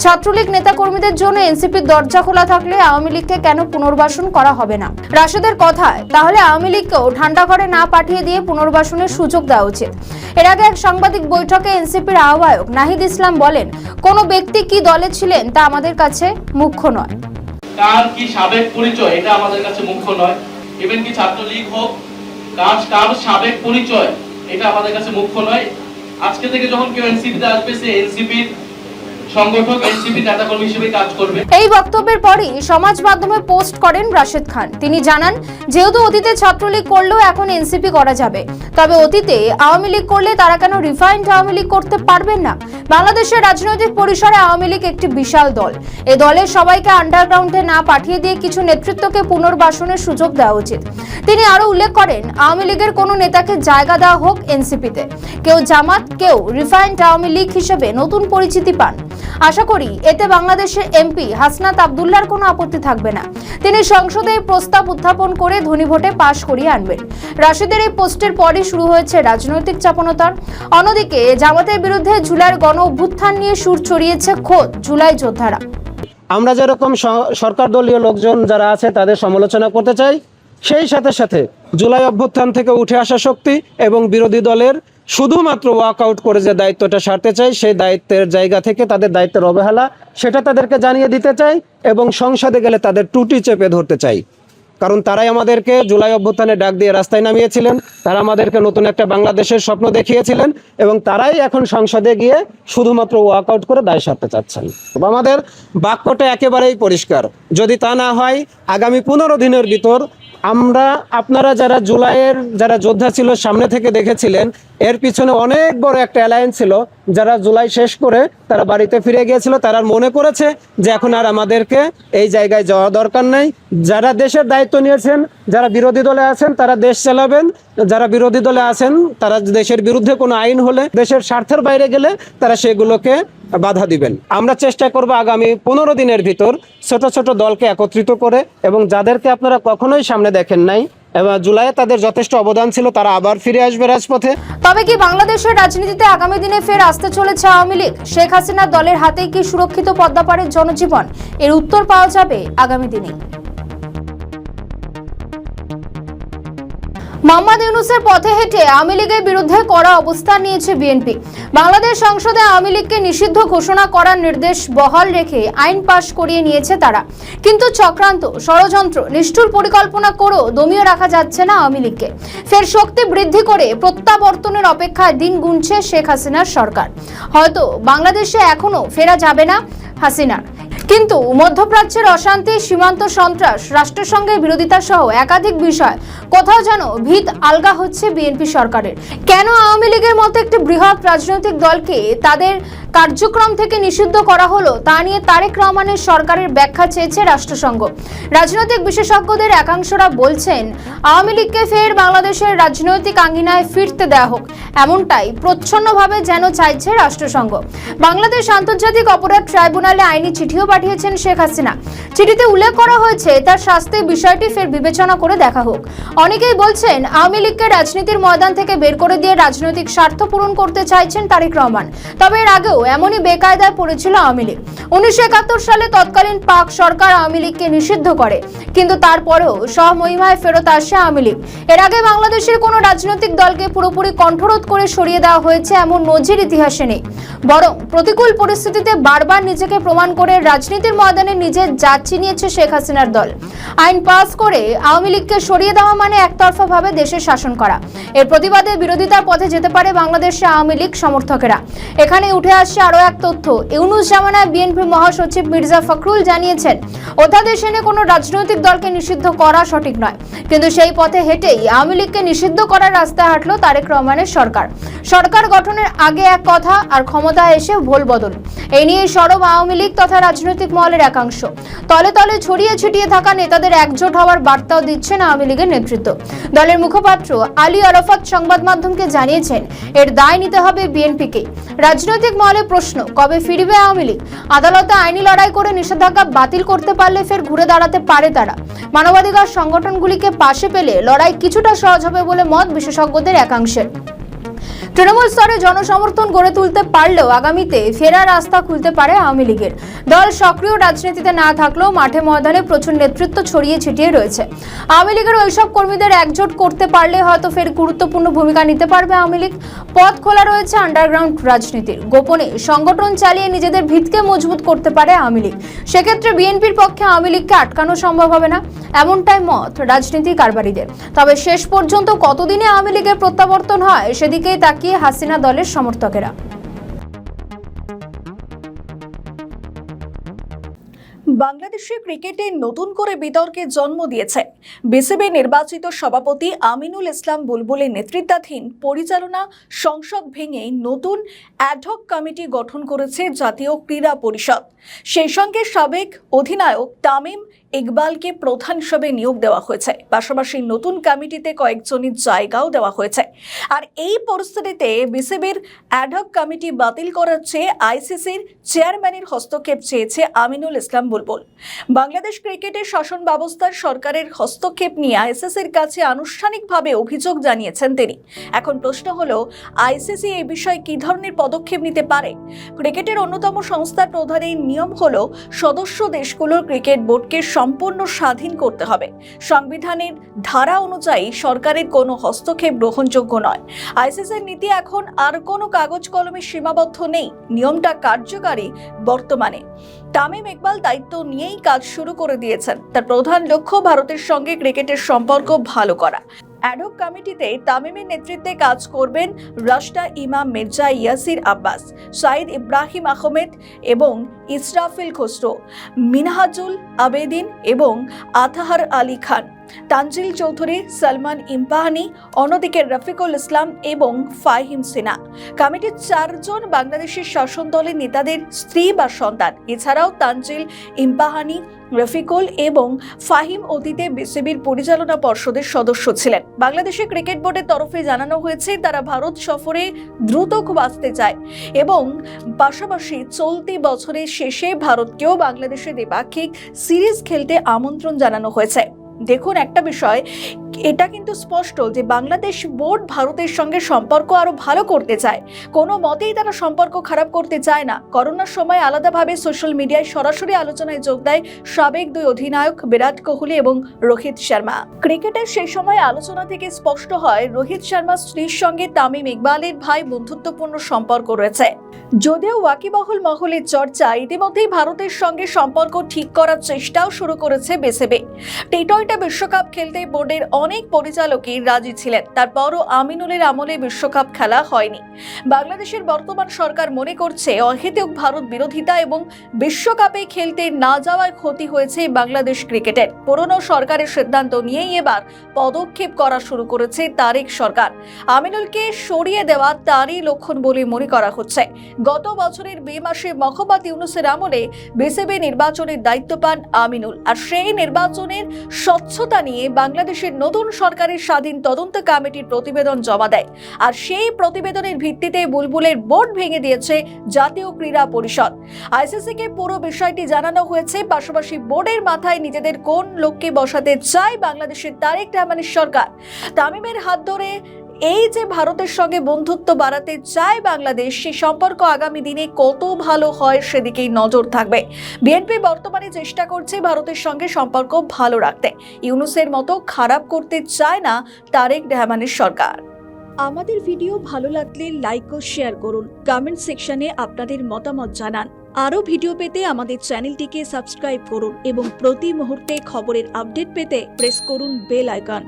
ছাত্রলীগ নেতাকর্মীদের জন্য এনসিপির দরজা খোলা থাকলে আওয়ামী লীগকে কেন পুনর্বাসন করা হবে না? রাশেদের কথায় তাহলে আওয়ামী লীগকেও ঠান্ডা ঘরে না পাঠিয়ে দিয়ে পুনর্বাসনের সুযোগ দেওয়া উচিত। এর আগে এক সাংবাদিক বৈঠকে এনসিপির আহ্বায়ক নাহিদ ইসলাম বলেন, কোনো ব্যক্তি কি দলে ছিলেন তা আমাদের কাছে মুখ্য নয়। কার কি সাবেক পরিচয় এটা আমাদের কাছে মুখ্য নয়। ইভেন কি ছাত্রলীগ হোক, কার সাবেক পরিচয় এটা আমাদের কাছে মুখ্য নয়। আজকে থেকে যখন কেউ এনসিপিতে আসবে সে এনসিপির সংগঠক, এনসিপি নেতাকর্মী হিসেবে কাজ করবে। এই বক্তব্যের পরই সমাজ মাধ্যমে পোস্ট করেন রাশেদ খান। তিনি জানান, যেহেতু অতীতে ছাত্রলীগ করলেও এখন এনসিপি করা যাবে, তবে অতীতে আওয়ামী লীগ করলে তারা কেন রিফাইন্ড আওয়ামী লীগ করতে পারবেন না? বাংলাদেশের রাজনৈতিক পরিসরে আওয়ামী লীগ একটি বিশাল দল। এই দলের সবাইকে আন্ডারগ্রাউন্ডে না পাঠিয়ে দিয়ে কিছু নেতৃত্বকে পুনর্বাসনের সুযোগ দেওয়া উচিত। তিনি আরো উল্লেখ করেন, আওয়ামী লীগের কোনো নেতাকে জায়গা দেওয়া হোক এনসিপিতে, কেউ জামাত, কেউ রিফাইন্ড আওয়ামী লীগ হিসেবে নতুন পরিচিতি পান। আশা করি এতে বাংলাদেশের এমপি হাসনাত আব্দুল্লাহর কোনো আপত্তি থাকবে না। তিনি সংসদে এই প্রস্তাব উত্থাপন করে ধ্বনি ভোটে পাশ করিয়ে আনবেন। রাশেদের এই পোস্টের পরই শুরু হয়েছে রাজনৈতিক চাপনতার। অন্যদিকে জামাতের বিরুদ্ধে জুলাইয়ের গণ অভ্যুত্থান নিয়ে সুর চড়িয়েছে খোদ জুলাই যোদ্ধারা। আমরা যেরকম সরকার দলীয় লোকজন যারা আছে তাদের সমালোচনা করতে চাই, সেই সাথে সাথে জুলাই অভ্যুত্থান থেকে উঠে আসা শক্তি এবং বিরোধী দলের শুধুমাত্র ওয়াকআউট করে যে দায়িত্বটা সারতে চাই, সেই দায়িত্বের জায়গা থেকে তাদের দায়িত্বের অবহেলা সেটা তাদেরকে জানিয়ে দিতে চাই এবং সংসদে গেলে তাদের ত্রুটি চেপে ধরতে চাই। কারণ তারাই আমাদেরকে জুলাই অভ্যুত্থানে ডাক দিয়ে রাস্তায় নামিয়েছিলেন, তারা আমাদেরকে নতুন একটা বাংলাদেশের স্বপ্ন দেখিয়েছিলেন এবং তারাই এখন সংসদে গিয়ে শুধুমাত্র ওয়াকআউট করে দায় সারতে চাচ্ছেন। আমাদের বাক্যটা একেবারেই পরিষ্কার, যদি তা না হয় আগামী 15 দিনের ভিতর আপনারা যারা জুলাইয়ের যারা যোদ্ধা ছিল সামনে থেকে দেখেছিলেন, এর পিছনে অনেক বড় একটা অ্যালায়েন্স ছিল। যারা জুলাই শেষ করে তারা বাড়িতে ফিরে গিয়েছিল, তারা মনে করেছে যে এখন আর আমাদেরকে এই জায়গায় যাওয়া দরকার নাই। যারা দেশের দায়িত্ব নিয়েছেন, যারা বিরোধী দলে আছেন তারা দেশ চালাবেন, যারা বিরোধী দলে আছেন তারা দেশের বিরুদ্ধে কোনো আইন হলে দেশের স্বার্থের বাইরে গেলে তারা সেগুলোকে বাধা দিবেন। আমরা চেষ্টা করব আগামী 15 দিনের ভিতর ছোট ছোট দলকে একত্রিত করে এবং যাদেরকে আপনারা কখনোই সামনে দেখেন নাই এবং জুলাইয়ে তাদের যথেষ্ট অবদান ছিল, তারা আবার ফিরে আসবে রাজপথে। তবে কি বাংলাদেশের রাজনীতিতে আগামী দিনে ফের আসতে চলেছে আওয়ামী লীগ? শেখ হাসিনার দলের হাতেই কি সুরক্ষিত পদ্মাপাড়ের জনজীবন? এর উত্তর পাওয়া যাবে আগামী দিনে। মোহাম্মদ ইউনূসের পথে হেঁটে আওয়ামী লীগের বিরুদ্ধে কড়া অবস্থান নিয়েছে বিএনপি। বাংলাদেশ সংসদে আওয়ামী লীগকে নিষিদ্ধ ঘোষণা করার নির্দেশ বহাল রেখে আইন পাশ করিয়ে নিয়েছে তারা। কিন্তু চক্রান্ত, ষড়যন্ত্র, নিষ্ঠুর পরিকল্পনা করেও দমিয়ে রাখা যাচ্ছে না আওয়ামী লীগকে। ফের শক্তি বৃদ্ধি করে প্রত্যাবর্তনের অপেক্ষায় দিন গুনছে শেখ হাসিনার সরকার। হয়তো বাংলাদেশে এখনো ফেরা যাবে না হাসিনার, কিন্তু মধ্যপ্রাচ্যের অশান্তি, সীমান্ত সন্ত্রাস, রাষ্ট্রের সঙ্গে বিরোধিতা সহ একাধিক বিষয় কোথাও যেন ভিত আলগা হচ্ছে বিএনপি সরকারের। কেন আওয়ামী লীগের মতো একটি বৃহৎ রাজনৈতিক দলকে তাদের কার্যক্রম থেকে নিষিদ্ধ করা হলো তা নিয়ে তারেক রহমানের সরকারের ব্যাখ্যা চেয়েছে রাষ্ট্রসংঘ। রাজনৈতিক বিশেষজ্ঞদের একাংশরা বলছেন আওয়ামী লীগকে ফের বাংলাদেশের রাজনৈতিক আঙ্গিনায় ফিরতে দেওয়া হোক, এমনটাই প্রচ্ছন্নভাবে যেন চাইছে রাষ্ট্রসংঘ। বাংলাদেশ আন্তর্জাতিক অপরাধ ট্রাইব্যুনালে আইনি চিঠিও পাঠিয়েছেন শেখ হাসিনা। চিঠিতে উল্লেখ করা হয়েছে তার শাস্তির বিষয়টি ফের বিবেচনা করে দেখা হোক। অনেকেই বলছেন আওয়ামী লীগকে রাজনীতির ময়দান থেকে বের করে দিয়ে রাজনৈতিক স্বার্থ পূরণ করতে চাইছেন তারেক রহমান। তবে এর আগেও এমনই বেকায়দায় পড়েছিল আওয়ামী লীগ। 1971 সালে তৎকালীন পাক সরকার আওয়ামী লীগকে নিষিদ্ধ করে, কিন্তু তারপরেও স্বমহিমায় ফেরত আসে আওয়ামী লীগ। এর আগে বাংলাদেশের কোনো রাজনৈতিক দলকে পুরোপুরি কণ্ঠরোধ করে সরিয়ে দেওয়া হয়েছে এমন নজির ইতিহাসে নেই। বরং প্রতিকূল পরিস্থিতিতে বারবার নিজেকে প্রমাণ করে রাজনীতির ময়দানে নিজের জাত চিনিয়েছে শেখ হাসিনার দল। আইন পাস করে আওয়ামী লীগকে সরিয়ে দেওয়া মানে একতরফাভাবে দেশের শাসন করা। এর প্রতিবাদে বিরোধিতার পথে যেতে পারে বাংলাদেশে আওয়ামী লীগ সমর্থকেরা। এখানে উঠে আসছে আরও এক তথ্য। ইউনূস জামানায় বিএনপি মহাসচিব মির্জা ফখরুল জানিয়েছেন অধ্যাদেশ এনে কোনো রাজনৈতিক দলকে নিষিদ্ধ করা সঠিক নয়, কিন্তু সেই পথে হেঁটেই আওয়ামী লীগকে নিষিদ্ধ করার রাস্তায় হাঁটল তারেক রহমানের সরকার। সরকার গঠনের আগে এক কথা আর ক্ষমতায় এসে ভোল বদল। এই নিয়ে সরব আওয়ামী লীগ তথা রাজনৈতিক মহলের একাংশ। তলে তলে ছড়িয়ে ছিটিয়ে থাকা নেতাদের একজোট হওয়ার বার্তাও দিচ্ছেন আওয়ামী লীগের নেতৃত্ব। দলের মুখপাত্র আলী আরাফাত সংবাদ মাধ্যমকে জানিয়েছেন এর দায় নিতে হবে বিএনপিকে। রাজনৈতিক মহলে প্রশ্ন, কবে ফিরবে আওয়ামী লীগ? আদালতে আইনি লড়াই করে নিষেধাজ্ঞা বাতিল করতে পারলে ফের ঘুরে দাঁড়াতে পারে তারা। মানবাধিকার সংগঠনগুলিকে পাশে পেলে লড়াই কিছুটা সহজ হবে বলে মত বিশেষজ্ঞদের একাংশের। তৃণমূল স্তরে জনসমর্থন গড়ে তুলতে পারলেও আগামীতে ফেরার রাস্তা খুলতে পারে আওয়ামী লীগের। দল সক্রিয় রাজনীতিতে না থাকলেও মাঠে ময়দানে প্রচুর নেতৃত্ব ছড়িয়ে ছিটিয়ে রয়েছে। আওয়ামী লীগের ওইসব কর্মীদের একজোট করতে পারলে হয়তো ফের গুরুত্বপূর্ণ ভূমিকা নিতে পারবে আওয়ামী লীগ। পথ খোলা রয়েছে আন্ডারগ্রাউন্ড রাজনীতির। গোপনে সংগঠন চালিয়ে নিজেদের ভিতকে মজবুত করতে পারে আওয়ামী লীগ। সেক্ষেত্রে বিএনপির পক্ষে আওয়ামী লীগকে আটকানো সম্ভব হবে না, এমনটাই মত রাজনীতি কারবারিদের। তবে শেষ পর্যন্ত কতদিনে আওয়ামী লীগের প্রত্যাবর্তন হয় সেদিকেই তাকিয়ে হাসিনা দলের সমর্থকেরা। বাংলাদেশে ক্রিকেটে নতুন করে বিতর্কের জন্ম দিয়েছে বিসিবি নির্বাচিত সভাপতি আমিনুল ইসলাম বুলবুলের নেতৃত্বাধীন পরিচালনা সংসদ ভেঙে নতুন অ্যাডহক কমিটি গঠন করেছে জাতীয় ক্রীড়া পরিষদ। সেই সঙ্গে সাবেক অধিনায়ক তামিম ইকবালকে প্রধান হিসেবে নিয়োগ দেওয়া হয়েছে। পাশাপাশি নতুন কমিটিতে কয়েকজনের জায়গাও দেওয়া হয়েছে। আর এই পরিস্থিতিতে বিসিবির অ্যাডহক কমিটি বাতিল করার চেয়ে আইসিসির চেয়ারম্যানের হস্তক্ষেপ চেয়েছে আমিনুল ইসলাম বুলবুল। প্রবল। বাংলাদেশ ক্রিকেটের শাসন ব্যবস্থার সরকারের হস্তক্ষেপ নিয়ে আইসিসির কাছে আনুষ্ঠানিকভাবে অভিযোগ জানিয়েছেন তিনি। এখন প্রশ্ন হলো, আইসিসি এই বিষয়ে কি ধরনের পদক্ষেপ নিতে পারে? ক্রিকেটের অন্যতম সংস্থার প্রধানের নিয়ম হলো সদস্য দেশগুলোর ক্রিকেট বোর্ডকে সম্পূর্ণ স্বাধীন করতে হবে। সংবিধানের ধারা অনুযায়ী সরকারের কোনো হস্তক্ষেপ গ্রহণযোগ্য নয়। আইসিসির নীতি এখন আর কোনো কাগজ কলমে সীমাবদ্ধ নেই, নিয়মটা কার্যকারী বর্তমানে। তামিম ইকবাল দায়িত্ব নিয়েই কাজ শুরু করে দিয়েছেন। তার প্রধান লক্ষ্য ভারতের সঙ্গে ক্রিকেটের সম্পর্ক ভালো করা। অ্যাডহক কমিটিতে তামিমের নেতৃত্বে কাজ করবেন রাশিদা ইমাম, মির্জা ইয়াসির আব্বাস, সাইদ ইব্রাহিম আহমেদ এবং ইসরাফিল খসরু, মিনহাজুল আবেদিন এবং আতাহার আলী খান, তানজিল চৌধুরী, সালমান ইম্পাহানি, অন্যদিকে রফিকুল ইসলাম এবং ফাহিম সিনা। কমিটির 4 জন বাংলাদেশের শাসন দলের নেতাদের স্ত্রী বা সন্তান। এছাড়াও তানজিল, ইম্পাহানি, রফিকুল এবং ফাহিম অতীতে বিসিবির পরিচালনা পর্ষদের সদস্য ছিলেন। বাংলাদেশের ক্রিকেট বোর্ডের তরফে জানানো হয়েছে তারা ভারত সফরে দ্রুত খুব আসতে চায় এবং পাশাপাশি চলতি বছরের শেষে ভারতকেও বাংলাদেশের দ্বিপাক্ষিক সিরিজ খেলতে আমন্ত্রণ জানানো হয়েছে। দেখুন, একটা বিষয় এটা কিন্তু স্পষ্ট যে বাংলাদেশ বোর্ড ভারতের সঙ্গে সম্পর্ক আরো ভালো করতে চায়। কোনো মতেই তারা সম্পর্ক খারাপ করতে চায় না। করোনার সময় আলাদাভাবে সোশ্যাল মিডিয়ায় সরাসরি আলোচনায় যোগ দেয় সাবেক 2 অধিনায়ক বিরাট কোহলি এবং রোহিত শর্মা। ক্রিকেটের সেই সময় আলোচনা থেকে স্পষ্ট হয় রোহিত শর্মার স্ত্রীর সঙ্গে তামিম ইকবালের ভাই বন্ধুত্বপূর্ণ সম্পর্ক রয়েছে। যদিও ওয়াকিবহুল মহলের চর্চা, ইতিমধ্যেই ভারতের সঙ্গে সম্পর্ক ঠিক করার চেষ্টাও শুরু করেছে বিসিবি। টি-20 বিশ্বকাপ খেলতে বোর্ডের অনেক পরিচালকই রাজি ছিলেন, তারপরও আমিনুলের আমলে বিশ্বকাপ খেলা হয়নি। বাংলাদেশের বর্তমান সরকার মনে করছে অহেতুক ভারত বিরোধিতা এবং বিশ্বকাপে খেলতে না যাওয়ার ক্ষতি হয়েছে বাংলাদেশ ক্রিকেটের। পুরনো সরকারের সিদ্ধান্ত নিয়েই এবার পদক্ষেপ করা শুরু করেছে তারেক সরকার। আমিনুলকে সরিয়ে দেওয়া তারই লক্ষণ বলে মনে করা হচ্ছে। গত বছরের মে মাসে মোহাম্মদ ইউনূসের আমলে বিসিবি নির্বাচনের দায়িত্ব পান আমিনুল, আর সেই নির্বাচনের স্বচ্ছতা নিয়ে বাংলাদেশের নতুন সরকারের স্বাধীন তদন্ত কমিটির প্রতিবেদন জমা দেয়। আর সেই প্রতিবেদনের ভিত্তিতে বুলবুলের বোর্ড ভেঙে দিয়েছে জাতীয় ক্রীড়া পরিষদ। আইসিসিকে পুরো বিষয়টি জানানো হয়েছে। পাশাপাশি বোর্ডের মাথায় নিজেদের কোন লোককে বসাতে চায় বাংলাদেশের তারেক রহমানের সরকার। তামিমের হাত ধরে এই যে ভারতের সঙ্গে বন্ধুত্ব বাড়াতে চায় বাংলাদেশ, সেই সম্পর্ক আগামী দিনে কত ভালো হয় সেদিকেই নজর থাকবে। বিএনপি বর্তমানে চেষ্টা করছে ভারতের সঙ্গে সম্পর্ক ভালো রাখতে। ইউনূসের মতো খারাপ করতে চায় না তারেক রহমানের সরকার। আমাদের ভিডিও ভালো লাগলে লাইক ও শেয়ার করুন। কমেন্ট সেকশনে আপনাদের মতামত জানান। আরও ভিডিও পেতে আমাদের চ্যানেলটিকে সাবস্ক্রাইব করুন এবং প্রতি মুহূর্তে খবরের আপডেট পেতে প্রেস করুন বেল আইকন।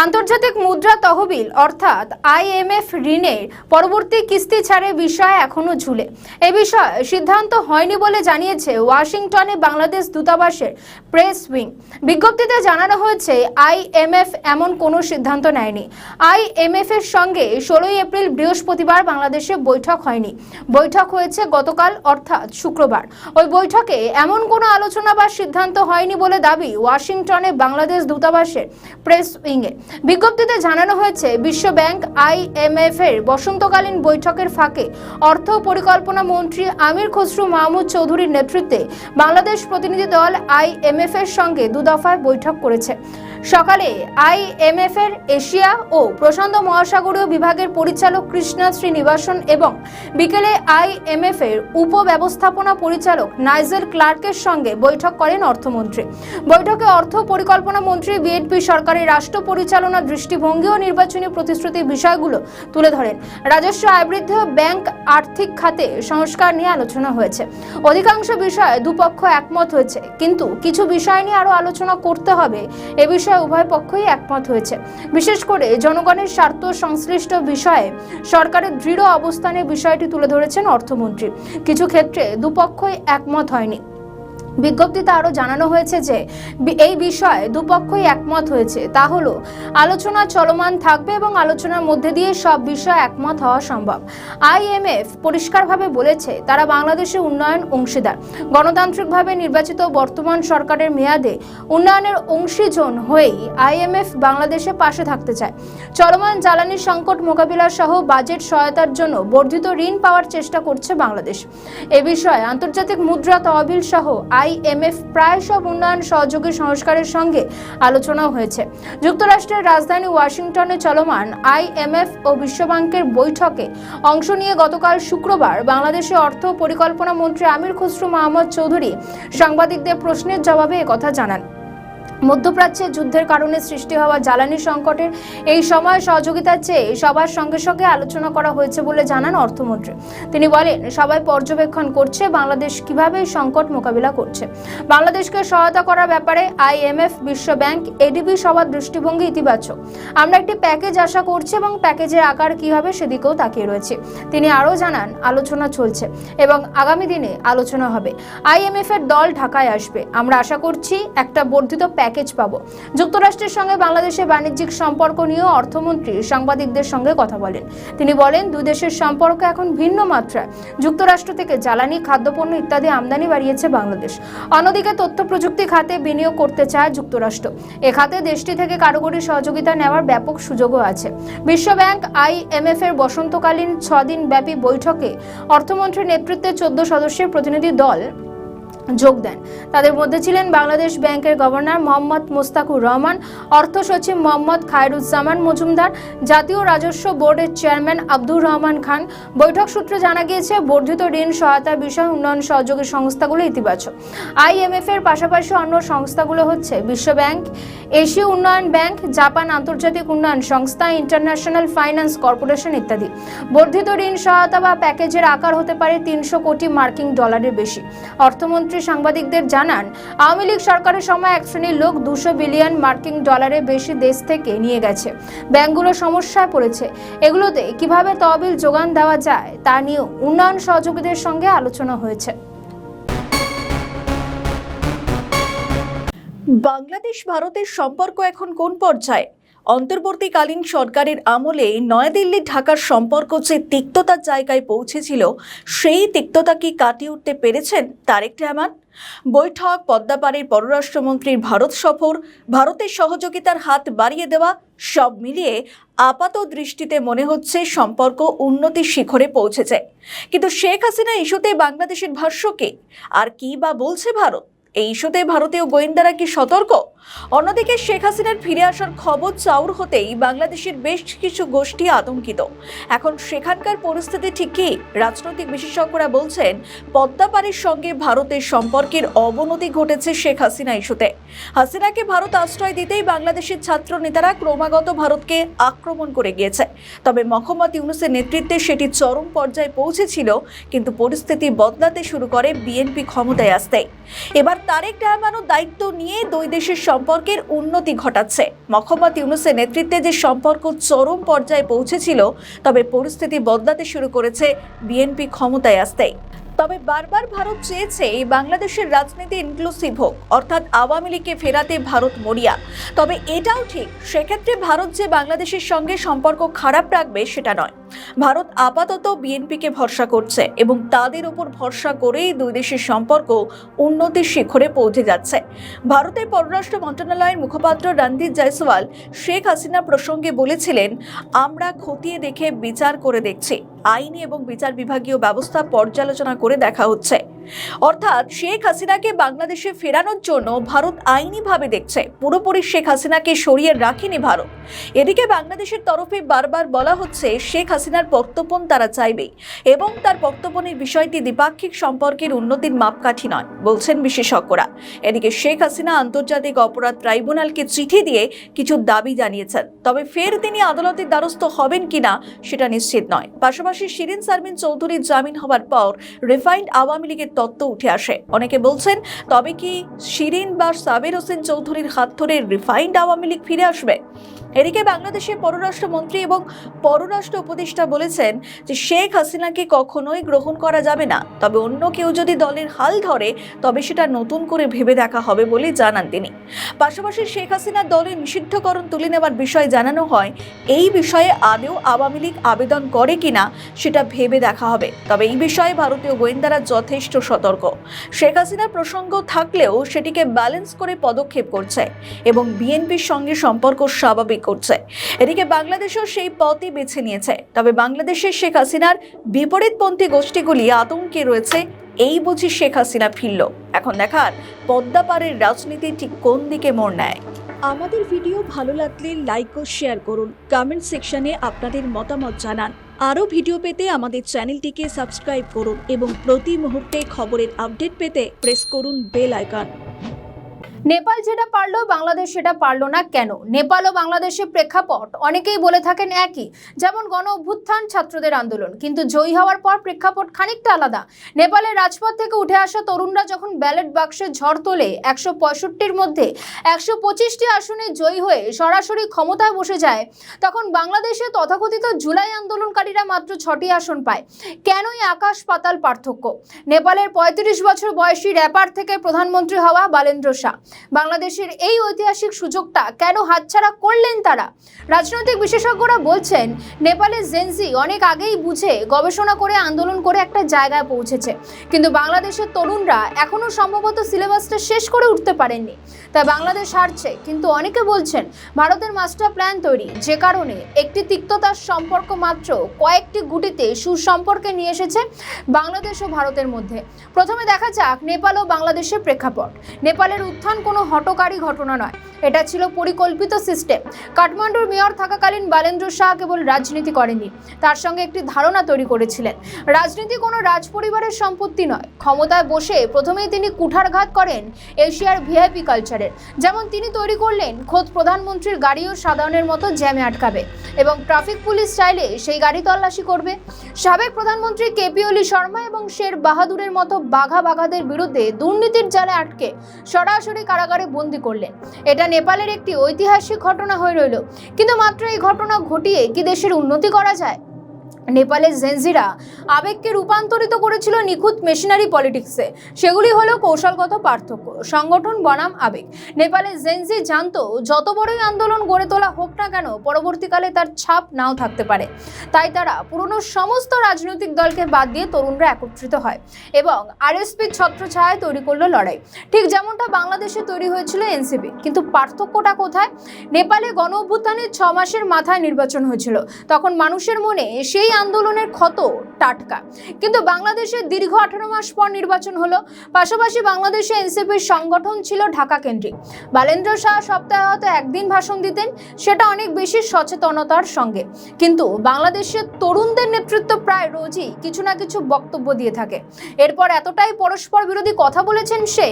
আন্তর্জাতিক মুদ্রা তহবিল অর্থাৎ IMF ঋণের পরবর্তী কিস্তি ছাড়ের বিষয়ে এখনো ঝুলে। এ বিষয়ে সিদ্ধান্ত হয়নি বলে জানিয়েছে ওয়াশিংটনে বাংলাদেশ দূতাবাসের প্রেস উইং। বিজ্ঞপ্তিতে জানানো হয়েছে IMF এমন কোনো সিদ্ধান্ত নেয়নি। IMF এর সঙ্গে 16 এপ্রিল বৃহস্পতিবার বাংলাদেশে বৈঠক হয়নি। বৈঠক হয়েছে গতকাল অর্থাৎ শুক্রবার। ওই বৈঠকে এমন কোনো আলোচনা বা সিদ্ধান্ত হয়নি বলে দাবি ওয়াশিংটনে বাংলাদেশ দূতাবাসের প্রেস উইংয়ে। বিজ্ঞপ্তিতে জানানো হয়েছে বিশ্ব ব্যাংক IMF এর বসন্তকালীন বৈঠকের ফাঁকে অর্থ পরিকল্পনা মন্ত্রী আমির খসরু মাহমুদ চৌধুরীর নেতৃত্বে বাংলাদেশ প্রতিনিধি দল IMF এর সঙ্গে 2 দফায় বৈঠক করেছে। সকালে IMF এর এশিয়া ও প্রশান্ত মহাসাগরীয় বিভাগের পরিচালক কৃষ্ণা শ্রীনিবাসন এবং বিকেলে IMF এর উপব্যবস্থাপনা পরিচালক নাইজেল ক্লার্কের সঙ্গে বৈঠক করেন অর্থমন্ত্রী। বৈঠকে অর্থ পরিকল্পনা মন্ত্রী বিএনপি সরকারের রাষ্ট্র পরিচালনা দৃষ্টিভঙ্গি ও নির্বাচনী প্রতিশ্রুতির বিষয়গুলো তুলে ধরেন। রাজস্ব আয় বৃদ্ধি ও ব্যাংক আর্থিক খাতে সংস্কার নিয়ে আলোচনা হয়েছে। অধিকাংশ বিষয়ে দুপক্ষ একমত হয়েছে, কিন্তু কিছু বিষয় নিয়ে আরো আলোচনা করতে হবে। এ বিষয়ে উভয় পক্ষই একমত হয়েছে। বিশেষ করে জনগণের স্বার্থ সংশ্লিষ্ট বিষয়ে সরকারের দৃঢ় অবস্থানের বিষয়টি তুলে ধরেছেন অর্থমন্ত্রী। কিছু ক্ষেত্রে দুপক্ষই একমত হয়নি। বিজ্ঞপ্তিতে আরও জানানো হয়েছে যে এই বিষয়ে দুপক্ষই একমত হয়েছে, তা হলো আলোচনা চলমান থাকবে এবং আলোচনার মধ্যে দিয়ে সব বিষয়ে একমত হওয়া সম্ভব। IMF পরিষ্কারভাবে বলেছে তারা বাংলাদেশের উন্নয়ন অংশীদার, গণতান্ত্রিকভাবে নির্বাচিত বর্তমান সরকারের মেয়াদে উন্নয়নের অংশীজন হয়েই IMF বাংলাদেশের পাশে থাকতে চায়। চলমান জ্বালানি সংকট মোকাবিলা সহ বাজেট সহায়তার জন্য বর্ধিত ঋণ পাওয়ার চেষ্টা করছে বাংলাদেশ। এ বিষয়ে আন্তর্জাতিক মুদ্রা তহবিল সহ IMF প্রায় সব উন্নয়ন সহযোগী সংস্কারের সঙ্গে আলোচনা হয়েছে। যুক্তরাষ্ট্রের রাজধানী ওয়াশিংটনে চলমান IMF ও বিশ্বব্যাংকের বৈঠকে অংশ নিয়ে গতকাল শুক্রবার বাংলাদেশের অর্থ পরিকল্পনা মন্ত্রী আমির খসরু মাহমুদ চৌধুরী সাংবাদিকদের প্রশ্নের জবাবে একথা জানান। মধ্যপ্রাচ্যে যুদ্ধের কারণে সৃষ্টি হওয়া জ্বালানি সংকটের এই সময় সহযোগিতার চেয়ে সবার সঙ্গে সঙ্গে আলোচনা করা হয়েছে বলে জানান অর্থমন্ত্রী। তিনি বলেন, সবাই পর্যবেক্ষণ করছে বাংলাদেশ কিভাবে এই সংকট মোকাবিলা করছে। বাংলাদেশকে সহায়তা করার ব্যাপারে IMF, বিশ্বব্যাংক, ADB সবার দৃষ্টিভঙ্গি ইতিবাচক। আমরা একটি প্যাকেজ আশা করছি এবং প্যাকেজের আকার কি হবে সেদিকেও তাকিয়ে রয়েছে। তিনি আরও জানান, আলোচনা চলছে এবং আগামী দিনে আলোচনা হবে। IMF এর দল ঢাকায় আসবে। আমরা আশা করছি একটা বর্ধিত প্যাকেজ পাবো। যুক্তরাষ্ট্রের সঙ্গে বাংলাদেশের বাণিজ্যিক সম্পর্ক নিয়েও অর্থমন্ত্রী সাংবাদিকদের সঙ্গে কথা বলেন। তিনি বলেন, দুই দেশের সম্পর্ক এখন ভিন্ন মাত্রায়। যুক্তরাষ্ট্র থেকে জ্বালানি, খাদ্যপণ্য ইত্যাদি আমদানি বাড়িয়েছে বাংলাদেশ। অন্যদিকে তথ্য প্রযুক্তি খাতে বিনিয়োগ করতে চায় যুক্তরাষ্ট্র। এ খাতে দেশটি থেকে কারিগরি সহযোগিতা নেওয়ার ব্যাপক সুযোগও আছে। বিশ্বব্যাংক IMF এর বসন্তকালীন 6 দিন ব্যাপী বৈঠকে অর্থমন্ত্রীর নেতৃত্বে 14 সদস্যের প্রতিনিধি দল যোগ দেন। তাদের মধ্যে ছিলেন বাংলাদেশ ব্যাংকের গভর্নর মোহাম্মদ মোস্তাকুর রহমান, অর্থ সচিব মোহাম্মদ খায়রুজ্জামান মজুমদার, জাতীয় রাজস্ব বোর্ডের চেয়ারম্যান আব্দুর রহমান খান। বৈঠক সূত্রে জানা গিয়েছে, বর্ধিত ঋণ সহায়তার বিষয়ে উন্নয়ন সহযোগী সংস্থাগুলো ইতিবাচক। IMF এর পাশাপাশি অন্য সংস্থাগুলো হচ্ছে বিশ্ব ব্যাংক, এশীয় উন্নয়ন ব্যাংক, জাপান আন্তর্জাতিক উন্নয়ন সংস্থা, ইন্টারন্যাশনাল ফাইন্যান্স কর্পোরেশন ইত্যাদি। বর্ধিত ঋণ সহায়তা বা প্যাকেজের আকার হতে পারে 300 কোটি মার্কিন ডলারের বেশি। অর্থমন্ত্রী সাংবাদিকদের জানান, আওয়ামী লীগ সরকারের সময় এক শ্রেণীর লোক 200 বিলিয়ন মার্কিন ডলারের বেশি দেশ থেকে নিয়ে গেছে। ব্যাংকগুলো সমস্যায় পড়েছে। এগুলোতে কিভাবে তহবিল যোগান দেওয়া যায় তা নিয়েও উন্নয়ন সহযোগীদের সঙ্গে আলোচনা হয়েছে। বাংলাদেশ ভারতের সম্পর্ক এখন কোন পর্যায়ে? অন্তর্বর্তীকালীন সরকারের আমলে নয়াদিল্লি ঢাকার সম্পর্ক যে তিক্ততার জায়গায় পৌঁছেছিল, সেই তিক্ততা কি কাটিয়ে উঠতে পেরেছেন তারেক রহমান? বৈঠক, পদ্মাপাড়ের পররাষ্ট্রমন্ত্রীর ভারত সফর, ভারতের সহযোগিতার হাত বাড়িয়ে দেওয়া, সব মিলিয়ে আপাত দৃষ্টিতে মনে হচ্ছে সম্পর্ক উন্নতির শিখরে পৌঁছেছে। কিন্তু শেখ হাসিনা ইস্যুতে বাংলাদেশের ভাষ্য কি? আর কি বা বলছে ভারত? এই ইস্যুতে ভারতীয় গোয়েন্দারা কি সতর্ক? অন্যদিকে শেখ হাসিনার ফিরে আসার খবর চাউর হতেই বাংলাদেশের বেশ কিছু গোষ্ঠী আতঙ্কিত। এখন সেখানকার পরিস্থিতি ঠিক কি? রাজনৈতিক বিশেষজ্ঞরা বলছেন, পদ্মাপাড়ের সঙ্গে ভারতের সম্পর্কের অবনতি ঘটেছে শেখ হাসিনা ইস্যুতে। হাসিনাকে ভারত আশ্রয় দিতেই বাংলাদেশের ছাত্র নেতারা ক্রমাগত ভারতকে আক্রমণ করে গিয়েছে। তবে মোহাম্মদ ইউনূসের নেতৃত্বে সেটি চরম পর্যায়ে পৌঁছেছিল, কিন্তু পরিস্থিতি বদলাতে শুরু করে বিএনপি ক্ষমতায় আসতেই। এবার তারেক রহমানও দায়িত্ব নিয়ে দুই দেশের সম্পর্কের উন্নতি ঘটাচ্ছে। মোহাম্মদ ইউনূসের নেতৃত্বে যে সম্পর্ক চরম পর্যায়ে পৌঁছেছিল, তবে পরিস্থিতি বদলাতে শুরু করেছে বিএনপি ক্ষমতায় আসতেই। তবে বারবার ভারত চেয়েছে বাংলাদেশের রাজনীতি ইনক্লুসিভ হোক, অর্থাৎ আওয়ামী লীগকে ফেরাতে ভারত মরিয়া। তবে এটাও ঠিক, সেক্ষেত্রে ভারত যে বাংলাদেশের সঙ্গে সম্পর্ক খারাপ রাখবে সেটা নয়। ভারত আপাতত বিএনপিকে ভরসা করছে এবং তাদের উপর ভরসা করেই দুই দেশের সম্পর্ক উন্নতির শিখরে পৌঁছে যাচ্ছে। ভারতের পররাষ্ট্র মন্ত্রণালয়ের মুখপাত্র রণদীপ জয়সওয়াল শেখ হাসিনা প্রসঙ্গে বলেছিলেন, আমরা খতিয়ে দেখে বিচার করে দেখছি, আইনি এবং বিচার বিভাগীয় ব্যবস্থা পর্যালোচনা করে দেখা হচ্ছে। অর্থাৎ শেখ হাসিনাকে বাংলাদেশে ফেরানোর জন্য ভারত আইনিভাবে দেখছে, পুরোপুরি শেখ হাসিনাকে সরিয়ে রাখেনি ভারত। এদিকে বাংলাদেশের তরফে বারবার বলা হচ্ছে শেখ হাসিনার প্রত্যর্পণ তারা চাইবে এবং তার প্রত্যর্পণের বিষয়টি দ্বিপাক্ষিক সম্পর্কের উন্নতির মাপকাঠি নয় বলছেন বিশেষজ্ঞরা। এদিকে শেখ হাসিনা আন্তর্জাতিক অপরাধ ট্রাইব্যুনালকে চিঠি দিয়ে কিছু দাবি জানিয়েছেন, তবে ফের তিনি আদালতের দ্বারস্থ হবেন কিনা সেটা নিশ্চিত নয়। পাশাপাশি শিরিন শারমিন চৌধুরীর জামিন হওয়ার পর রিফাইন্ড আওয়ামী লীগের তত্ত্ব উঠে আসে। অনেকে বলছেন, তবে কি শিরিন বা সাবের হোসেন চৌধুরীর হাত ধরে রিফাইন্ড আওয়ামী লীগ ফিরে আসবে? এদিকে বাংলাদেশের পররাষ্ট্রমন্ত্রী এবং পররাষ্ট্র উপদেষ্টা বলেছেন যে শেখ হাসিনাকে কখনোই গ্রহণ করা যাবে না, তবে অন্য কেউ যদি দলের হাল ধরে তবে সেটা নতুন করে ভেবে দেখা হবে বলে জানান তিনি। পাশাপাশি শেখ হাসিনার দলের নিষিদ্ধকরণ তুলে নেওয়ার বিষয়ে জানানো হয়, এই বিষয়ে আদৌ আওয়ামী লীগ আবেদন করে কিনা সেটা ভেবে দেখা হবে, তবে এই বিষয়ে ভারতীয় গোয়েন্দারা যথেষ্ট সতর্ক। শেখ হাসিনার প্রসঙ্গ থাকলেও সেটিকে ব্যালেন্স করে পদক্ষেপ করছে এবং বিএনপির সঙ্গে সম্পর্ক স্বাভাবিক করছে। এদিকে বাংলাদেশও সেই পথই বেছে নিয়েছে, তবে বাংলাদেশের শেখ হাসিনার বিপরীতপন্থী গোষ্ঠীগুলি আতঙ্কে রয়েছে। এই বুঝি শেখ হাসিনা ফিরল। এখন দেখার পদ্মা পাড়ের রাজনীতি ঠিক কোন দিকে মোড় নেয়। আমাদের ভিডিও ভালো লাগলে লাইক ও শেয়ার করুন, কমেন্ট সেকশনে আপনাদের মতামত জানান। আরও ভিডিও পেতে আমাদের চ্যানেলটিকে সাবস্ক্রাইব করুন এবং প্রতি মুহূর্তে খবরের আপডেট পেতে প্রেস করুন বেল আইকন। নেপাল যেটা পারলো বাংলাদেশ সেটা পারলো না কেন? নেপাল ও বাংলাদেশের প্রেক্ষাপট অনেকেই বলে থাকেন একই, যেমন গণ অভ্যুত্থান, ছাত্রদের আন্দোলন, কিন্তু জয়ী হওয়ার পর প্রেক্ষাপট খানিকটা আলাদা। নেপালের রাজপথ থেকে উঠে আসা তরুণরা যখন ব্যালট বাক্সে ঝড় তোলে, 165টির মধ্যে 125টি আসনে জয়ী হয়ে সরাসরি ক্ষমতায় বসে যায়, তখন বাংলাদেশে তথাকথিত জুলাই আন্দোলনকারীরা মাত্র 6টি আসন পায়। কেনই আকাশ পাতাল পার্থক্য? নেপালের 35 বছর বয়সী র্যাপার থেকে প্রধানমন্ত্রী হওয়া বালেন্দ্র শাহ, বাংলাদেশের এই ঐতিহাসিক সুযোগটা কেন হাতছাড়া করলেন তারা? রাজনৈতিক বিশেষজ্ঞরা বলছেন, নেপালে জেনজি অনেক আগেই বুঝে গবেষণা করে আন্দোলন করে একটা জায়গায় পৌঁছেছে, কিন্তু বাংলাদেশের তরুণরা এখনো সম্ভবত সিলেবাসটা শেষ করে উঠতে পারেননি, তাই বাংলাদেশ হারছে। কিন্তু অনেকে বলছেন ভারতের মাস্টার প্ল্যান তৈরি, যে কারণে একটি তিক্ততার সম্পর্ক মাত্র কয়েকটি গুটিতে সুসম্পর্কে নিয়ে এসেছে বাংলাদেশ ও ভারতের মধ্যে। প্রথমে দেখা যাক নেপাল ও বাংলাদেশের প্রেক্ষাপট। নেপালের উত্থান কোনো হঠকারী ঘটনা নয়, এটা ছিল পরিকল্পিত সিস্টেম। কাঠমান্ডুর মেয়র থাকাকালীন বালেন্দ্র শাহ কেবল রাজনীতি করেননি, তার সঙ্গে একটি ধারণা তৈরি করেছিলেন। রাজনীতি কোনো রাজপরিবারের সম্পত্তি নয়। ক্ষমতায় বসে প্রথমেই তিনি কুঠারঘাত করেন এশিয়ার ভিআইপি কালচারের, যেমন তিনি তৈরি করলেন খোদ প্রধানমন্ত্রীর গাড়িও সাধারণের মতো জ্যামে আটকাবে এবং ট্রাফিক পুলিশ চাইলে সেই গাড়ি তল্লাশি করবে। সাবেক প্রধানমন্ত্রী কেপি ওলি শর্মা এবং শের বাহাদুরের মতো বাঘাদের বিরুদ্ধে দুর্নীতির জালে আটকে সরাসরি কারাগারে বন্দী করলেন। এটা নেপালের একটি ঐতিহাসিক ঘটনা হয়ে রইল, কিন্তু মাত্র এই ঘটনা ঘটিয়ে কি দেশের উন্নতি করা যায়? নেপালের জেনজিরা আবেগকে রূপান্তরিত করেছিল নিখুঁত মেশিনারি পলিটিক্সে। সেগুলি হলো কৌশলগত পার্থক্য, সংগঠন বনাম আবেগ। নেপালের জেনজি জানতো যত বড়ই আন্দোলন গড়ে তোলা হোক না কেন, পরবর্তীকালে তার ছাপ নাও থাকতে পারে। তাই তারা পুরনো সমস্ত রাজনৈতিক দলকে বাদ দিয়ে তরুণরা একত্রিত হয় এবং আরএসপির ছত্রছায়ায় তৈরি করলো লড়াই, ঠিক যেমনটা বাংলাদেশে তৈরি হয়েছিল এনসিপি। কিন্তু পার্থক্যটা কোথায়? নেপালে গণ অভ্যুত্থানের 6 মাসের মাথায় নির্বাচন হয়েছিল, তখন মানুষের মনে সেই আন্দোলনের ক্ষত টাটকা। কিন্তু বাংলাদেশে দীর্ঘ 18 মাস পর নির্বাচন হলো। পাশাপাশি বাংলাদেশে এনসিপির সংগঠন ছিল ঢাকা কেন্দ্রিক। বালেন্দ্র শাহ সপ্তাহে হয়তো একদিন ভাষণ দিতেন, সেটা অনেক বেশি সচেতনতার সঙ্গে। কিন্তু বাংলাদেশের তরুণদের নেতৃত্ব প্রায় রোজই কিছু না কিছু বক্তব্য দিয়ে থাকে। এরপর এতটাই পরস্পর বিরোধী কথা বলেছেন সে,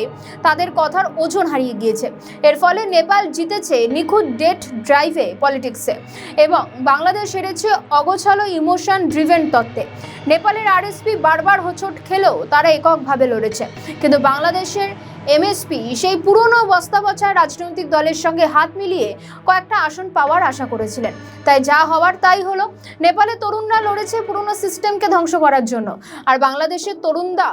তাদের কথার ওজন হারিয়ে গিয়েছে। এর ফলে নেপাল জিতেছে নিখুঁত ডেট ড্রাইভে পলিটিক্সে এবং বাংলাদেশ হেরেছে অগোছালো ইমোশন ড্রিভেন তত্ত্বে। নেপালের আরএসপি বারবার হোঁচট খেলেও তারা এককভাবে লড়েছে, কিন্তু বাংলাদেশের এমএসপি সেই পুরনো বস্তাবচার রাজনৈতিক দলের সঙ্গে হাত মিলিয়ে কয়েকটা আসন পাওয়ার আশা করেছিলেন। তাই যা হওয়ার তাই হলো। নেপালে তরুণরা লড়েছে পুরনো সিস্টেমকে ধ্বংস করার জন্য, আর বাংলাদেশের তরুণরা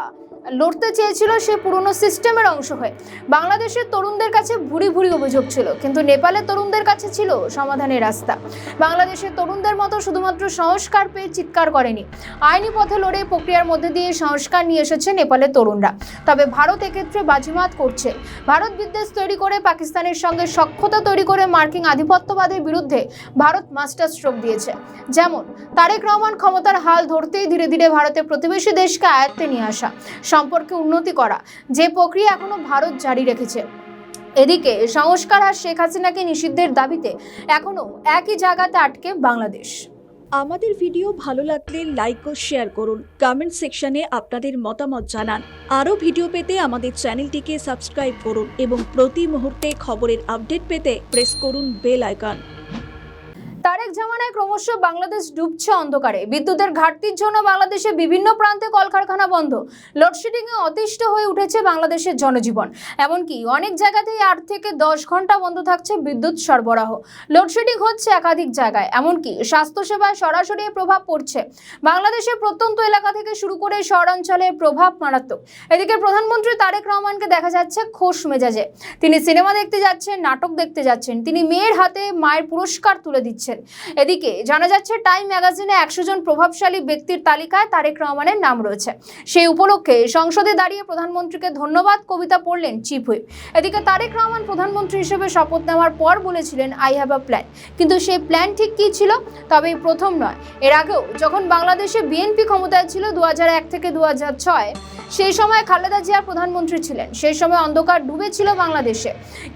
লড়তে চেয়েছিল সে পুরনো সিস্টেমের অংশ হয়ে। বাংলাদেশের তরুণদের কাছে ভুরি ভুরি অভিযোগ ছিল, কিন্তু নেপালের তরুণদের কাছে ছিল সমাধানের রাস্তা। বাংলাদেশের তরুণদের মতো শুধুমাত্র সংস্কার পেয়ে চিৎকার করেনি, আইনি পথে লড়ে প্রক্রিয়ার মধ্যে দিয়ে সংস্কার নিয়ে এসেছে নেপালের তরুণরা। তবে ভারত এক্ষেত্রে বাজিমাত করছে। ভারত বিদ্বেষ তৈরি করে, পাকিস্তানের সঙ্গে সখ্যতা তৈরি করে মার্কিন আধিপত্যবাদের বিরুদ্ধে ভারত মাস্টার স্ট্রোক দিয়েছে। যেমন তারেক রহমান ক্ষমতার হাল ধরতেই ধীরে ধীরে ভারতের প্রতিবেশী দেশকে আয়ত্তে নিয়ে আসা, সম্পর্কে উন্নতি করা, যে প্রক্রিয়া এখনো ভারত জারি রেখেছে। এদিকে সংস্কার আর শেখ হাসিনাকে নিষিদ্ধের দাবিতে এখনো একই জায়গাতে আটকে বাংলাদেশ। আমাদের ভিডিও ভালো লাগলে লাইক ও শেয়ার করুন, কমেন্ট সেকশনে আপনাদের মতামত জানান। আরও ভিডিও পেতে আমাদের চ্যানেলটিকে সাবস্ক্রাইব করুন এবং প্রতি মুহূর্তে খবরের আপডেট পেতে প্রেস করুন বেল আইকন। তারেক জামানায় ক্রমশ বাংলাদেশ ডুবছে অন্ধকারে। বিদ্যুতের ঘাটতির জন্য বাংলাদেশে বিভিন্ন প্রান্তে কলকারখানা বন্ধ, লোডশেডিং এ অতিষ্ঠ হয়ে উঠেছে বাংলাদেশের জনজীবন। এমনকি অনেক জায়গাতেই 8 থেকে 10 ঘন্টা বন্ধ থাকছে বিদ্যুৎ সরবরাহ। লোডশেডিং হচ্ছে একাধিক জায়গায়, এমনকি স্বাস্থ্যসেবায় সরাসরি প্রভাব পড়ছে। বাংলাদেশের প্রত্যন্ত এলাকা থেকে শুরু করে শহরাঞ্চলে প্রভাব মারাত্মক। এদিকে প্রধানমন্ত্রী তারেক রহমানকে দেখা যাচ্ছে খোশ মেজাজে। তিনি সিনেমা দেখতে যাচ্ছেন, নাটক দেখতে যাচ্ছেন, তিনি মেয়ের হাতে মায়ের পুরস্কার তুলে দিচ্ছেন। এদিকে জানা যাচ্ছে টাইম ম্যাগাজিনে 100 জন প্রভাবশালী ব্যক্তির তালিকায় তারেক রহমানের নাম রয়েছে। সেই উপলক্ষে সংসদে দাঁড়িয়ে প্রধানমন্ত্রীকে ধন্যবাদ কবিতা পড়লেন চিফ হুইপ। এদিকে তারেক রহমান প্রধানমন্ত্রী হিসেবে শপথ নেওয়ার পর বলেছিলেন আই হ্যাভ আ প্ল্যান, কিন্তু সেই প্ল্যান ঠিক কি ছিল? তবে এই প্রথম নয়, এর আগেও যখন বাংলাদেশে বিএনপি ক্ষমতায় ছিল 2001 থেকে 2006, সেই সময় খালেদা জিয়া প্রধানমন্ত্রী ছিলেন। সেই সময় অন্ধকার ডুবেছিল বাংলাদেশে।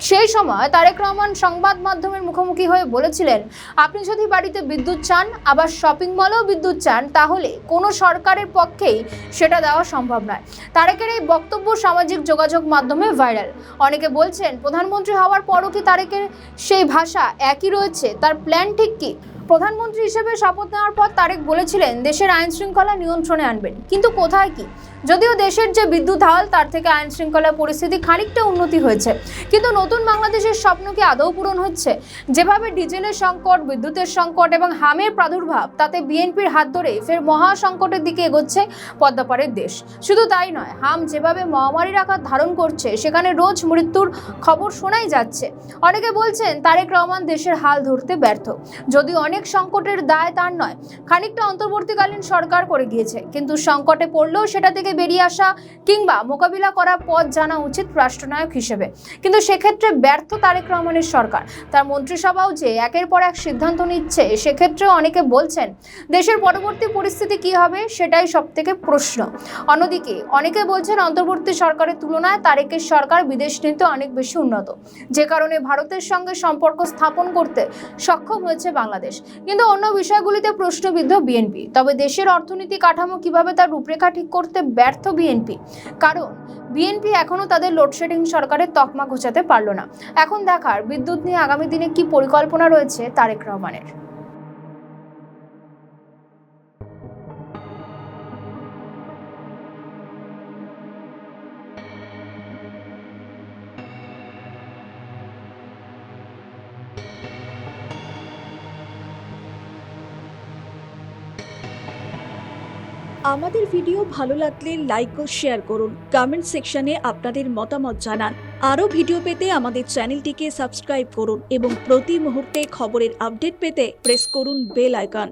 সেই সময় তারেক রহমান সংবাদ মাধ্যমের মুখোমুখি হয়ে বলেছিলেন, আপনি যদি বাড়িতে বিদ্যুৎ চান, আবার শপিং মলেও বিদ্যুৎ চান, তাহলে কোনো সরকারের পক্ষেই সেটা দেওয়া সম্ভব নয়। তারেকের এই বক্তব্য সামাজিক যোগাযোগ মাধ্যমে ভাইরাল। অনেকে বলছেন, প্রধানমন্ত্রী হওয়ার পরও কি তারেকের সেই ভাষা একই রয়েছে? তার প্ল্যান ঠিক কি? প্রধানমন্ত্রী হিসেবে শপথ নেওয়ার পর তারেক বলেছিলেন দেশের আইন শৃঙ্খলা নিয়ন্ত্রণে আনবেন, কিন্তু কোথায় কি? যদিও দেশের যে বিদ্যুৎ হাল, তার থেকে আইন শৃঙ্খলা পরিস্থিতি খানিকটা উন্নতি হয়েছে, কিন্তু নতুন বাংলাদেশের স্বপ্ন কি আদৌ পূরণ হচ্ছে? যেভাবে ডিজেলের সংকট, বিদ্যুতের সংকট এবং হামের প্রাদুর্ভাব, তাতে বিএনপির হাত ধরে ফের মহা সংকটের দিকে এগোচ্ছে পদ্মাপাড়ের দেশ। শুধু তাই নয়, হাম যেভাবে মহামারীর আকার ধারণ করছে, সেখানে রোজ মৃত্যুর খবর শোনাই যাচ্ছে। অনেকে বলছেন তারেক রহমান দেশের হাল ধরতে ব্যর্থ। যদিও অনেক সংকটের দায় তার নয়, খানিকটা অন্তর্বর্তীকালীন সরকার করে গিয়েছে, কিন্তু সংকটে পড়লেও সেটা থেকে বেরিয়ে আসা কিংবা মোকাবিলা করার পথ জানা উচিত রাষ্ট্রনায়ক হিসেবে। কিন্তু সেক্ষেত্রে ব্যর্থ তারেক রহমানের সরকার। তার মন্ত্রিসভাও যে একের পর এক সিদ্ধান্ত নিচ্ছে, সেক্ষেত্রে অনেকে বলছেন দেশের পরবর্তী পরিস্থিতি কি হবে, সেটাই সব থেকে প্রশ্ন। অন্যদিকে অনেকে বলছেন অন্তর্বর্তী সরকারের তুলনায় তারেকের সরকার বিদেশ নীতিতে অনেক বেশি উন্নত, যে কারণে ভারতের সঙ্গে সম্পর্ক স্থাপন করতে সক্ষম হয়েছে বাংলাদেশ। কিন্তু অন্য বিষয়গুলিতে প্রশ্নবিদ্ধ বিএনপি। তবে দেশের অর্থনীতি কাঠামো কিভাবে তার রূপরেখা ঠিক করতে ব্যর্থ বিএনপি, কারণ বিএনপি এখনো তাদের লোডশেডিং সরকারের তকমা ঘোচাতে পারল না। এখন দেখার বিদ্যুৎ নিয়ে আগামী দিনে কি পরিকল্পনা রয়েছে তারেক রহমানের। আমাদের ভিডিও ভালো লাগলে লাইক ও শেয়ার করুন, কমেন্ট সেকশনে আপনাদের মতামত জানান। আরও ভিডিও পেতে আমাদের চ্যানেলটিকে সাবস্ক্রাইব করুন এবং প্রতি মুহূর্তে খবরের আপডেট পেতে প্রেস করুন বেল আইকন।